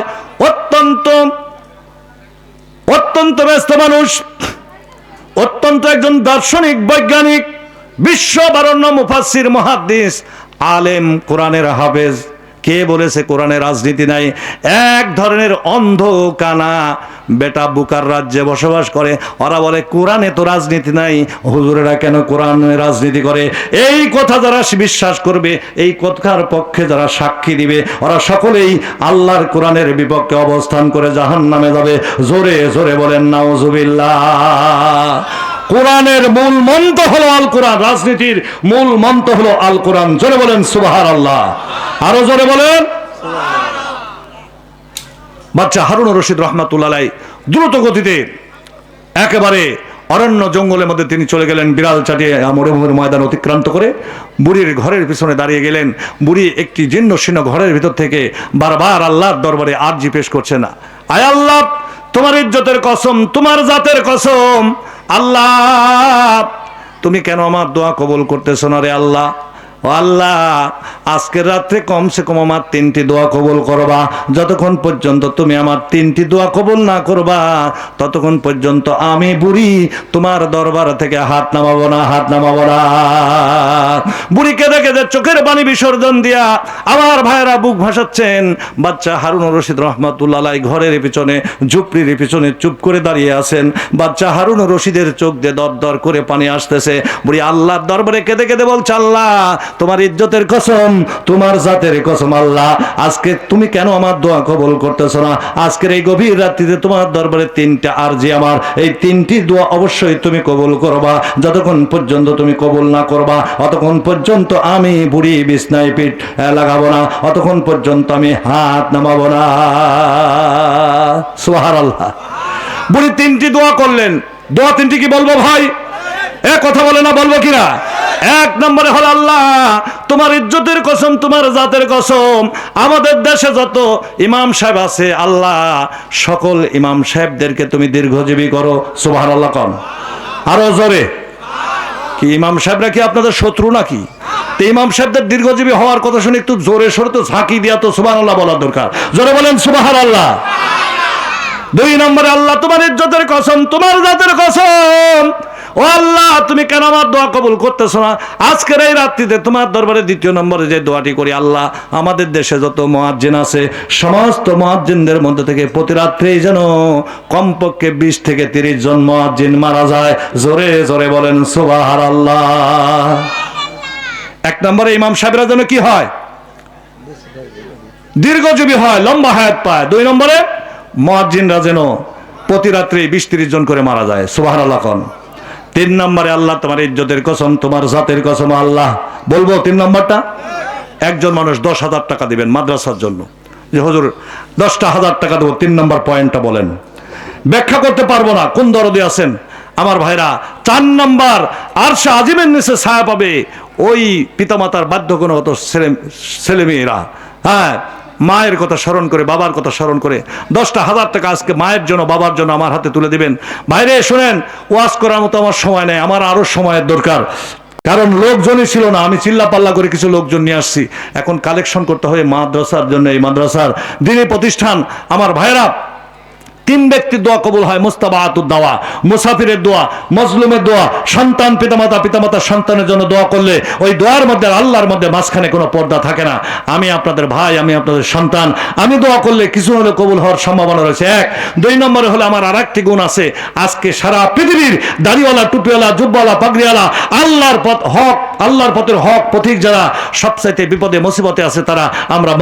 অত্যন্ত ব্যস্ত মানুষ, অত্যন্ত একজন দার্শনিক, বৈজ্ঞানিক, বিশ্ববরেণ্য মুফাসসির, মুহাদ্দিস, আলেম, কোরআনের হাফেজ। কে বলেছে কোরআনে রাজনীতি নাই? এক ধরনের অন্ধ কানা বেটা বুকার রাজ্যে বসবাস করে, ওরা বলে কোরআনে তো রাজনীতি নাই, হুজুরেরা কেন কোরআনে রাজনীতি করে? এই কথা যারা বিশ্বাস করবে, এই কথার পক্ষে যারা সাক্ষী দিবে, ওরা সকলেই আল্লাহর কোরআনের বিপক্ষে অবস্থান করে জাহান্নামে যাবে। জোরে জোরে বলেন নাউজুবিল্লাহ। কোরআনের মূল মন্ত্র হলো আল কোরআন, রাজনীতির মূল মন্ত্র হলো আল কোরআন। জোরে বলেন সুবহানাল্লাহ, আরো জোরে বলেন। বাচ্চা হারুন রশিদ রহমাতুল্লাহ দ্রুত গতিতে একেবারে অরণ্য জঙ্গলের মধ্যে তিনি চলে গেলেন, বিড়াল চাটিয়ে মরুভূমির ময়দান অতিক্রান্ত করে বুড়ির ঘরের পিছনে দাঁড়িয়ে গেলেন। বুড়ি একটি জীর্ণ শীর্ণ ঘরের ভিতর থেকে বারবার আল্লাহর দরবারে আরজি পেশ করছে না, আয় আল্লাহ, তোমার ইজ্জতের কসম, তোমার জাতের কসম, আল্লাহ তুমি কেন আমার দোয়া কবুল করতেছ না রে আল্লাহ? ও আল্লাহ, আজকের রাত্রে কমসে কম আমার 3টি দোয়া কবুল করবা। যতক্ষণ পর্যন্ত তুমি আমার 3টি দোয়া কবুল না করবা, ততক্ষণ পর্যন্ত আমি বুড়ি তোমার দরবার থেকে হাত নামাবো না, হাত নামাবো না। বুড়ি কেঁদে কেঁদে চোখের পানি বিসর্জন দিয়া আমার ভাইয়েরা বুক ভাসাচ্ছেন। বাচ্চা হারুন রশিদ রহমাতুল্লাহ ঘরের পিছনে, ঝুপড়ির পিছনে চুপ করে দাঁড়িয়ে আছেন। বাচ্চা হারুন রশিদের চোখ দিয়ে দর দর করে পানি আসতেছে। বুড়ি আল্লাহর দরবারে কেঁদে কেঁদে বলছে, আল্লাহ তোমার ইজ্জতের কসম, তোমার জাতের কসম, আল্লাহ আজকে তুমি কেন আমার দোয়া কবুল করতেছ না? আজকের এই গভীর রাত্রিতে তোমার দরবারে 3টা আরজি, আমার এই 3টি দোয়া অবশ্যই তুমি কবুল করবা। যতক্ষণ পর্যন্ত তুমি কবুল না করবা, অতক্ষণ পর্যন্ত আমি বুড়ি বিছনায় পিঠ লাগাবো না, অতক্ষণ পর্যন্ত আমি হাত নামাবো না। সুবহানাল্লাহ। বুড়ি 3টি দোয়া করলেন। দোয়া 3টি কি বলবো ভাই? কথা বলে না, বলবো কিনা? 1 নম্বরে হল, আল্লাহ তোমার ইজ্জতের কসম, তোমার জাতের কসম, আমাদের দেশে যত ইমাম সাহেব আছে, আল্লাহ সকল ইমাম সাহেবদেরকে তুমি দীর্ঘজীবী করো। সুবহানাল্লাহ কোন? আরো জোরে। কি ইমাম সাহেবরা কি আপনাদের শত্রু নাকি? তো ইমাম সাহেবদের দীর্ঘজীবী হওয়ার কথা শুনে একটু জোরে সরে তো ঝাঁকি দিয়া তো সুবহানাল্লাহ বলার দরকার। জোরে বলেন সুবহানাল্লাহ। 2 নম্বরে, আল্লাহ তোমার ইজ্জতের কসম, তোমার জাতের কসম, ও আল্লাহ তুমি কেন আমার দোয়া কবুল করতেছ না? আজকের এই রাত্রিতে তোমার দরবারে 2 নম্বরে যে দোয়াটি করি, আল্লাহ আমাদের দেশে যত মুয়াজ্জিন আছে, সমস্ত মুয়াজ্জিনদের মধ্যে থেকে প্রতি রাত্রেই যেন কমপক্ষে 20 থেকে 30 জন মুয়াজ্জিন মারা যায়। জোরে জোরে বলেন সুবহানাল্লাহ। 1 নম্বরে ইমাম সাহেবরা যেন কি হয়? দীর্ঘজীবী হয়, লম্বা হায়াত পায়। 2 নম্বরে মুয়াজ্জিনরা যেন প্রতি রাত্রে 20-30 জন করে মারা যায়। সুবহানাল্লাহ কোন? 3 নম্বরে, আল্লাহ তোমার ইজ্জতের কসম, তোমার জাতের কসম, আল্লাহ বলবো 3 নম্বরটা? একজন মানুষ 10,000 টাকা দিবেন মাদ্রাসার জন্য, যে হুজুর 10,000 টাকা দেবো, 3 নম্বর পয়েন্টটা বলেন। ব্যাখ্যা করতে পারবো না, কোন দরদে আছেন আমার ভাইরা। 4 নম্বর, আরশে আজিমের নিচে ছায়া পাবে ওই পিতামাতার বাধ্যগণগত ছেলেমেয়েরা। হ্যাঁ, মায়ের কথা স্মরণ করে, বাবার কথা স্মরণ করে 10,000 টাকা আজকে মায়ের জন্য, বাবার জন্য আমার হাতে তুলে দিবেন। বাইরে শুনেন, ওয়াজ করার মতো আমার সময় নেই, আমার আরো সময়ের দরকার, কারণ লোকজনই ছিল না। আমি চিল্লা পাল্লা করে কিছু লোকজন নিয়ে আসছি, এখন কালেকশন করতে হবে মাদ্রাসার জন্য। এই মাদ্রাসার দিনী প্রতিষ্ঠান, আমার ভাইরা, 3 ব্যক্তির দোয়া কবুল হয়, মুস্তাবাতুদ দাওয়া, মুসাফিরের দোয়া, মজলুমের দোয়া, সন্তান পিতামাতা সন্তানের জন্য দোয়া করলে ওই দোয়ার মধ্যে আল্লাহর মধ্যে মাঝখানে কোনো পর্দা থাকে না। আমি আপনাদের ভাই, আমি আপনাদের সন্তান, আমি দোয়া করলে কিছু হলে কবুল হওয়ার সম্ভাবনা রয়েছে। 1 2 নম্বরে হলে আমার আরেকটি গুণ আছে, আজকে সারা পৃথিবীর দাড়িওয়ালা, টুপিওয়ালা, জুব্বাওয়ালা, পাগড়িওয়ালা, আল্লাহর পথ হক, আল্লাহর পথের হক পথিক যারা সবচাইতে বিপদে মুসিবতে আছে তারা আমরা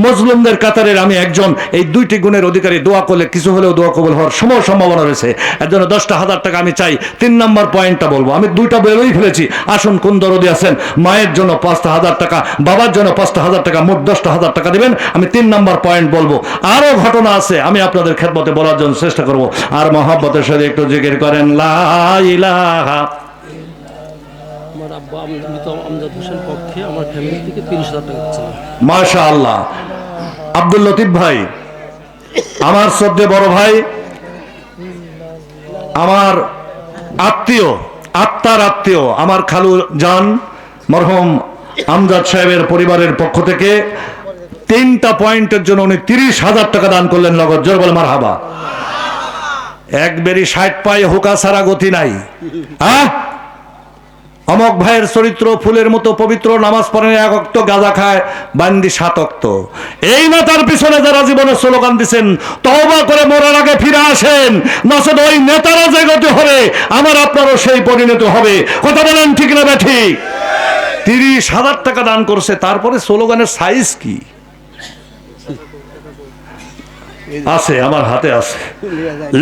মজলুমদের কাতারের আমি একজন। এই 2টি গুণের অধিকারী, দোয়া করলে কিছু হলেও দোয়া কবুল হওয়ার সম্ভাবনা রয়েছে। এর জন্য 10,000 টাকা আমি চাই। 3 নম্বর পয়েন্টটা বলবো, আমি 2টা বলেই ফেলেছি। আসুন, কোন দরদি আছেন, মায়ের জন্য 5,000 টাকা, বাবার জন্য 5,000 টাকা, মোট 10,000 টাকা দিবেন। আমি 3 নম্বর পয়েন্ট বলবো। আরো ঘটনা আছে, আমি আপনাদের খেদমতে বলার জন্য চেষ্টা করব। আর মহব্বতের সাথে একটু জিকির করেন লা ইলাহা। আমার আব্বা মৃত আমজাদ হোসেন পক্ষে আমার ফ্যামিলি থেকে 30,000 টাকা দিচ্ছিল। মাশাআল্লাহ। আব্দুল লতিফ ভাই, আমার শ্রদ্ধেয় বড় ভাই, আমার আত্মীয়, আত্মার আত্মীয়, আমার খালু জান মরহুম আমজাদ সাহেবের পরিবারের পক্ষ থেকে 3টা পয়েন্টের জন্য উনি 30,000 টাকা দান করলেন নগদ। জোর বল মারহাবা। একবারই 60 পায়ে হুকা ছাড়া গতি নাই। হ্যাঁ, অমক ভাইয়ের চরিত্র ফুলের মতো পবিত্র, নামাজ পড়েন 1 ওয়াক্ত, গাঁজা খায় বান্দি 7 ওয়াক্ত। এই নেতার পিছনে যারা জীবনে স্লোগান দিচ্ছেন, তওবা করে মরার আগে ফিরে আসেন, নচেত ওই নেতারা যে গতি হবে আমার আপনারও সেই পরিণত হবে। কথা বলেন ঠিক না ঠিক? 30,000 টাকা দান করছে, তারপরে স্লোগানের সাইজ কি আছে আমার হাতে আছে।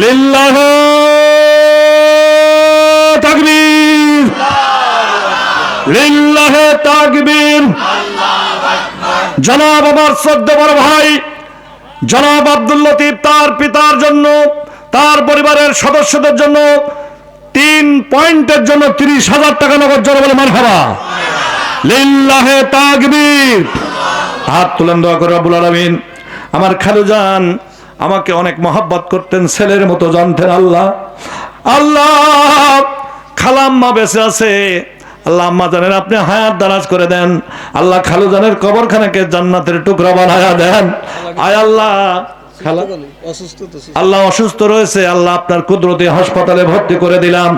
লিল্লাহ তাকবীর, লিল্লাহে তাকবীর। জনাব আমার শ্রদ্ধেয় বড় ভাই জনাব আব্দুল লতিফ তার পিতার জন্য, তার পরিবারের সদস্যদের জন্য 3 পয়েন্টের জন্য 30,000 টাকা নগদ। জোরে বলে মারহাবা। লিল্লাহে তাকবীর। হাত তুলেন, দোয়া করে রব্বুল আলামিন। আমার খালুজান আমাকে অনেক মহব্বত করতেন, ছেলের মতো জানতেন। আল্লাহ খালাম্মা বেঁচে আছে, আল্লাহ আম্মা জানেন আপনি হায়াত দারাজ করে দেন। আল্লাহ খালুজানের কবরখানাকে জান্নাতের টুকরা বানায়া দেন। আয় আল্লাহ, আল্লাহ অসুস্থ রয়েছে, আল্লাহ আপনার কুদরতে হাসপাতালে ভর্তি করে দিলাম।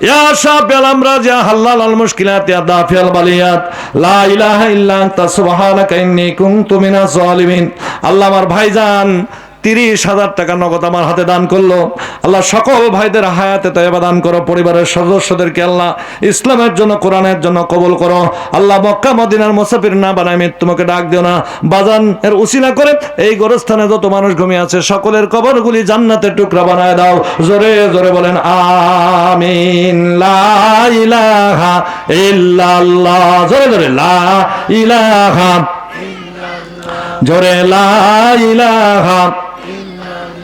ইয়া শাফিআল আমরাজ, ইয়া হাল্লাল মুশকিলাত, ইয়া দাফিআল বালিয়াত, লা ইলাহা ইল্লা আনতা সুবহানাকা ইন্নী কুনতু মিনাজ জালিমিন। আল্লাহ আমার ভাইজান 30,000 টাকা নগদ আমার হাতে দান করলো। আল্লাহ সকল ভাইদের হায়াতে তয়বা দান করো, পরিবারের সদস্যদেরকে আল্লাহ ইসলামের জন্য, কোরআনের জন্য কবুল করো। আল্লাহ মক্কা মদিনার মুসাফির না বানায় মৃত্যুমুখে ডাক দিও না। বাজান এর উসিলা করে এই গোরস্থানে যত মানুষ ঘুমিয়ে আছে সকলের কবরগুলি জান্নাতের টুকরা বানায় দাও। জোরে জোরে বলেন আমিন। লা ইলাহা ইল্লাল্লাহ। জোরে জোরে লা ইলাহা, জোরে লা ইলাহা।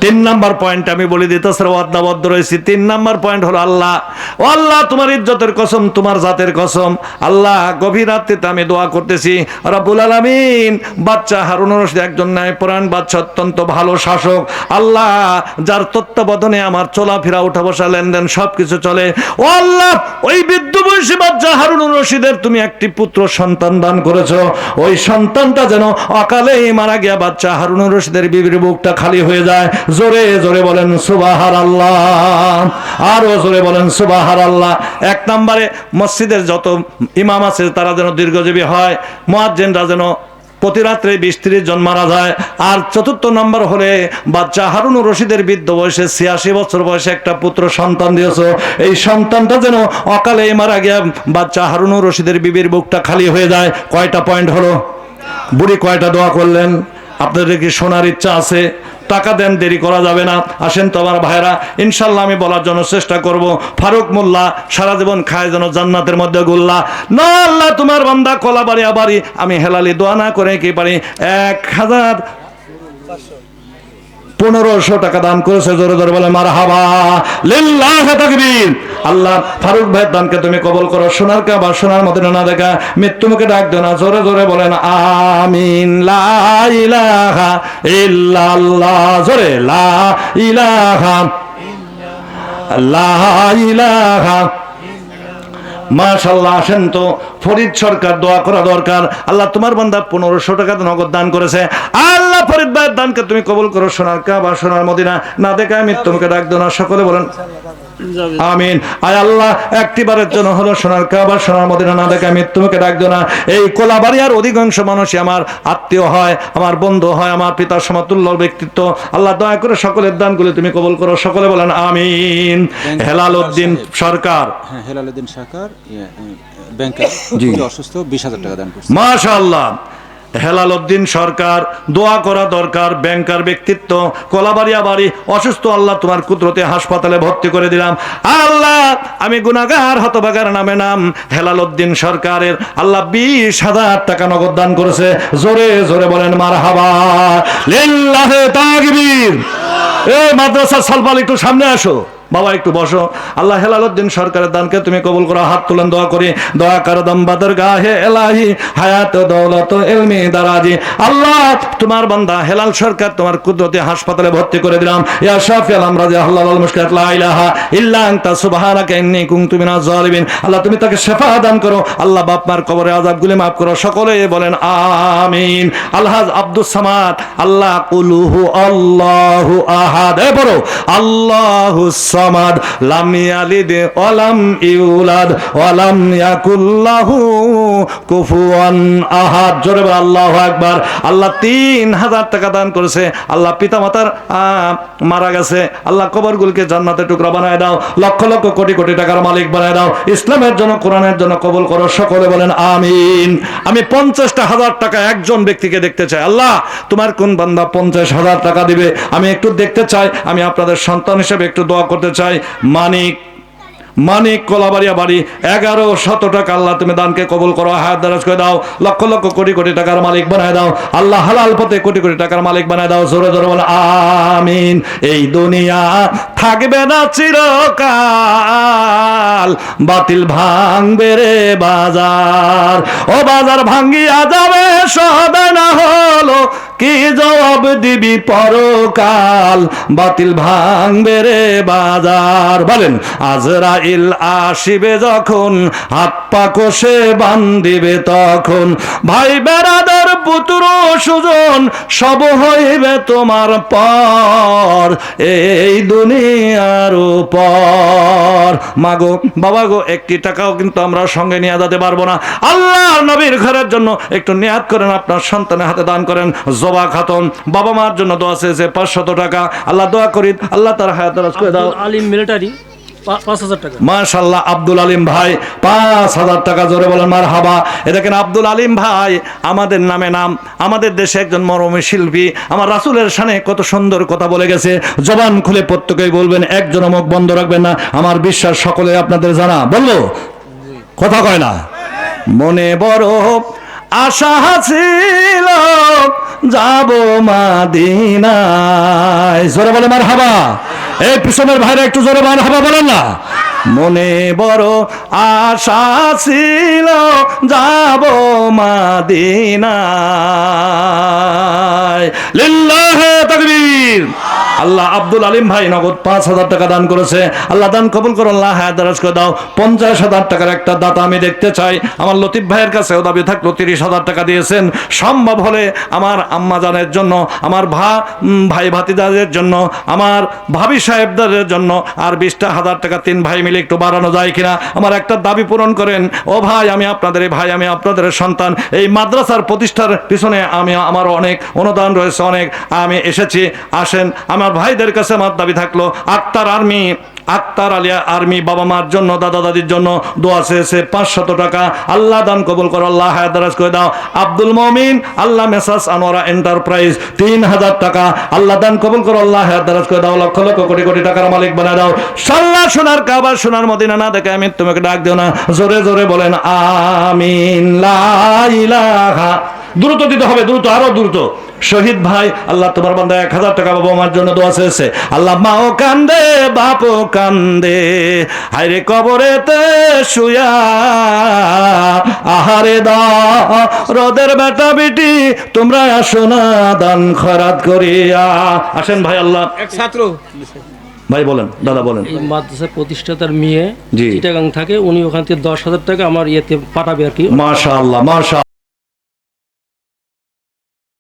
3 নম্বর পয়েন্ট আমি বলে দিতেছি, ওয়াদাবদ্ধ রয়েছি। 3 নম্বর পয়েন্ট হলো আল্লাহ, ও আল্লাহ তোমার ইজ্জতের কসম, তোমার জাতের কসম, আল্লাহ গভীর রাত্রিতে আমি দোয়া করতেছি রব্বুল আলামিন, বাচ্চা হারুন রশিদ একজন ন্যায়পরায়ণ বাচ্চা, অত্যন্ত ভালো শাসক, আল্লাহ যার তত্ত্বাবধানে আমার চলাফেরা, উঠা বসা, লেনদেন সবকিছু চলে। ও আল্লাহ ওই বৃদ্ধ বয়সী বাচ্চা হারুন রশিদের তুমি একটি পুত্র সন্তান দান করেছো, ওই সন্তানটা যেন অকালেই মারা গিয়া বাচ্চা হারুন রশিদের বিবির বুকটা খালি হয়ে যায়। জোরে জোরে বলেন সুবহানাল্লাহ, আরো জোরে বলেন সুবহানাল্লাহ। 1 নম্বরে মসজিদের যত ইমাম আছে তারা যেন দীর্ঘজীবী হয়, মুয়াজ্জিনরা যেন প্রতি রাত্রে 20-30 জন মারা যায়। আর 4র্থ নম্বর হলে বাচ্চা হারুন রশিদের বৃদ্ধ বয়সে 86 বছর বয়সে একটা পুত্র সন্তান দিয়েছো, এই সন্তানটা যেন অকালে মারা গিয়া বাচ্চা হারুন রশিদের বিবির বুকটা খালি হয়ে যায়। কয়টা পয়েন্ট হলো? বুড়ি কয়টা দোয়া করলেন? আপনাদের কি শোনার ইচ্ছা আছে? টাকা দেন, দেরি করা যাবে না। আসেন তো আমার ভাইরা, ইনশাল্লাহ আমি বলার জন্য চেষ্টা করব। ফারুক মোল্লা সারা জীবন খায় যেন জান্নাতের মধ্যে গোল্লা। না আল্লাহ তোমার বান্দা কলা বাড়ি আবারই আমি হেলালি দোয়া না করে কি পারি 1,000 1500 টাকা দান করেছে, জোরে জোরে বলে মারহাবা, লিল্লাহি তাকবীর। আল্লাহ ফারুক ভাইয়ের দানকে তুমি কবুল করো, সোনার কাবা সোনার মদিনা না দেখা মৃত্যু মুখে ডাক দেও না, জোরে জোরে বলেন আমিন। লা ইলাহা ইল্লাল্লাহ, জোরে লা ইলাহা, লা ইলাহা। মাশাআল্লাহ, আসেন তো ফরিদ সরকার, দোয়া করা দরকার। আল্লাহ তোমার বান্দা 1500 টাকা নগদ দান করেছে, আল্লাহ ফরিদ ভাইয়ের দানকে তুমি কবুল করো, সোনার কাবা সোনার মদিনা না দেখা মৃত্যু মুখে ডাক দেও না, সকলে বলেন আমিন। আয় আল্লাহ, একটিবারের জন্য হলো সোনার কাবা সোনার মদিনা না দেখা মৃত্যু মুখে ডাক দেও না। এই কোলাবাড়িয়ার অধিকাংশ মানুষই আমার আত্মীয় হয়, আমার বন্ধু হয়, আমার পিতার সমতুল্য ব্যক্তিত্ব। আল্লাহ দয়া করে সকলের দানগুলো তুমি কবুল করো, সকলে বলেন আমিন। হেলাল উদ্দিন সরকার, হ্যাঁ হেলাল উদ্দিন সরকার ব্যাংকার, অসুস্থ, 20,000 টাকা দান করছে। মাশাআল্লাহ। হেলাল উদ্দিন সরকার, দোয়া করা দরকার, ব্যাংকার ব্যক্তিত্ব, কলাবাড়িয়া বাড়ি, অসুস্থ, আল্লাহ তোমার কুদরতে হাসপাতালে ভর্তি করে দিলাম। আল্লাহ আমি গুনাহগার হতভাগার নামে নাম হেলাল উদ্দিন সরকারের আল্লাহ 20,000 টাকা নগদ দান করেছে, জোরে জোরে বলেন মারহাবা, লিল্লাহি তাকবীর। এই মাদ্রাসার সালপাল একটু সামনে আসো, বাবা একটু বসো। আল্লাহ হেলাল উদ্দিন সরকারের দানকে তুমি কবুল করো, হাত তুলেন দোয়া করি, দয়া করো দম বাদর গাহে এলাহি হায়াত দৌলত ইলমি দারাজি। আল্লাহ তোমার বান্দা হেলাল সরকার তোমার কুদরতে হাসপাতালে ভর্তি করে দিলাম। ইয়া শাফি আল আমরাজি আল্লাহুল মুশকিলাত লা ইলাহা ইল্লা আনতা সুবহানাকা ইন্নী কুনতু মিনাজ জালিমিন। আল্লাহ তুমি তাকে শিফা দান করো, আল্লাহ বাপ মার কবরে আযাবগুলি মাফ করো, সকলে বলেন আমিন। আলহাজ আব্দুস সামাদ, আল্লাহ কুলহু আল্লাহু আহাদ, এ বড় আল্লাহুস সামাদ, লাম ইয়ালিদ ওয়া লাম ইউলাদ ওয়া লাম ইয়াকুল লাহু কুফুয়ান আহাদ, জোরে বল আল্লাহু আকবার। আল্লাহ 3,000 টাকা দান করেছে, আল্লাহ পিতামাতার মারা গেছে, আল্লাহ কবরগুলোকে জান্নাতের টুকরা বানায় দাও, লক্ষ লক্ষ কোটি কোটি টাকার মালিক বানায় দাও, ইসলামের জন্য কোরআনের জন্য কবুল করো, সকলে বলেন আমিন। আমি 50,000 টাকা একজন ব্যক্তিকে দেখতে চাই, আল্লাহ তোমার কোন বান্দা 50,000 টাকা দিবে আমি একটু দেখতে চাই, আমি আপনাদের সন্তান হিসেবে একটু দোয়া করতে চাই। মানিক কলাবাড়িয়া বাড়ি 1100 টাকা, আল্লাহ তুমি দানকে কবুল করো, হায়াত দারাজ করে দাও, লক্ষ লক্ষ কোটি কোটি টাকার মালিক বানায় দাও, আল্লাহ হালাল পথে কোটি কোটি টাকার মালিক বানায় দাও, জোরে জোরে বলো আমিন। এই দুনিয়া থাকবে না চিরকাল, বাতিল ভাঙবে রে বাজার, ও বাজার ভাঙ্গিয়া যাবে সবে না হলো কি জবাব দিবি পরকাল, বাতিল ভাঙবে রে বাজার। বলেন আজরাইল আসিবে যখন, হাত পা কষে বান্ধিবে তখন, ভাই বেরাদার পুত্র সুজন সব হইবে তোমার পর এই দুনিয়ার উপর। মাগো বাবা গো, একটি টাকাও কিন্তু আমরা সঙ্গে নিয়ে যেতে পারবো না, আল্লাহর নবীর ঘরের জন্য একটু নিয়াত করেন, আপনার সন্তানের হাতে দান করেন। জবা খাতুন বাবা মার জন্য দোয়া চেয়েছে 500 টাকা, আল্লাহ দোয়া করি আল্লাহ তার হায়াত দারাজ করে দাও। আলিম মিলিটারি 5,000 টাকা। মাশাআল্লাহ, আব্দুল আলিম ভাই 5,000 টাকা, জোরে বলেন মারহাবা। এ দেখেন আব্দুল আলিম ভাই আমাদের নামে নাম, আমাদের দেশে একজন মরমী শিল্পী, আমার রাসূলের শানে কত সুন্দর কথা বলে গেছে, জবান খুলে প্রত্যেকেই বলবেন, একজন মুখ বন্ধ রাখবেন না, আমার বিশ্বাস সকলে আপনাদের জানা। বলবো কথা কয় না, মনে বড় আশা ছিল যাব মাদিনায়, জোরে বলে মারহাবা। এই পিছনের ভাইরা একটু জোরে মারহাবা বলেন না। মনে বড় আশা ছিল যাব মাদিনায়, লিল্লাহি তাকবীর। আল্লাহ আব্দুল আলিম ভাই নগদ 5,000 টাকা দান করেছে, আল্লাহ দান কবুল করো, আল্লাহ হায়াত দারাজ করে দাও। 50,000 টাকার একটা দাতা আমি দেখতে চাই, আমার লতিফ ভাইয়ের কাছেও দাবি থাকলো 30,000 টাকা দিয়েছেন, সম্ভব হলে আমার আম্মা জানের জন্য, আমার ভাই ভাতিজাদের জন্য, আমার ভাবি সাহেবদের জন্য আর 20,000 টাকা 3 ভাই মিলে একটু বাড়ানো যায় কিনা, আমার একটা দাবি পূরণ করেন। ও ভাই, আমি আপনাদের ভাই, আমি আপনাদের সন্তান, এই মাদ্রাসার প্রতিষ্ঠার পিছনে আমার অনেক অনুদান রয়েছে, অনেক আমি এসেছি, আসেন। আমার ভাইদের কাছে আমার দাবি থাকলো, আক্তার আলিয়া আর্মি বাবা মার জন্য, দাদা দাদির জন্য দোয়া চেয়েছে 500 টাকা, আল্লাহ দান কবুল করো, আল্লাহ হায়াত দারাজ করে দাও। আব্দুল মমিন আল্লাহ মেসাস আনোয়ারা এন্টারপ্রাইজ 3,000 টাকা, আল্লাহ দান কবুল করো, আল্লাহ হায়াত দারাজ করে দাও, লক্ষ লক্ষ কোটি কোটি টাকার মালিক বানায় দাও। সাল্লাহ সোনার কাবা সোনার মদিনা না দেখে আমি তোমাকে ডাক দিও না, জোরে জোরে বলেন আমিন। লা ইলাহা দ্রুত দিতে হবে, দ্রুত, আরো দ্রুত। শহীদ ভাই, আল্লাহ তোমার বান্দা 1000 টাকা বাবা মার জন্য দোয়া চেয়েছে। আল্লাহ মাও কান্দে বাপও কান্দে, হায়রে কবরেতে শুয়া আহারে দা রোদের বেটা বেটি তোমরা আসো না দান খরাত করিয়া। আসেন ভাই, আল্লাহ ভাই বলেন, দাদা বলেন। এই মাদ্রাসার প্রতিষ্ঠাতার মেয়ে জি। চিটাগাং থাকে, উনি ওখান থেকে 10,000 টাকা আমার ইয়েতে পাঠাবে আর কি। মাশাআল্লাহ, মাশাআল্লাহ।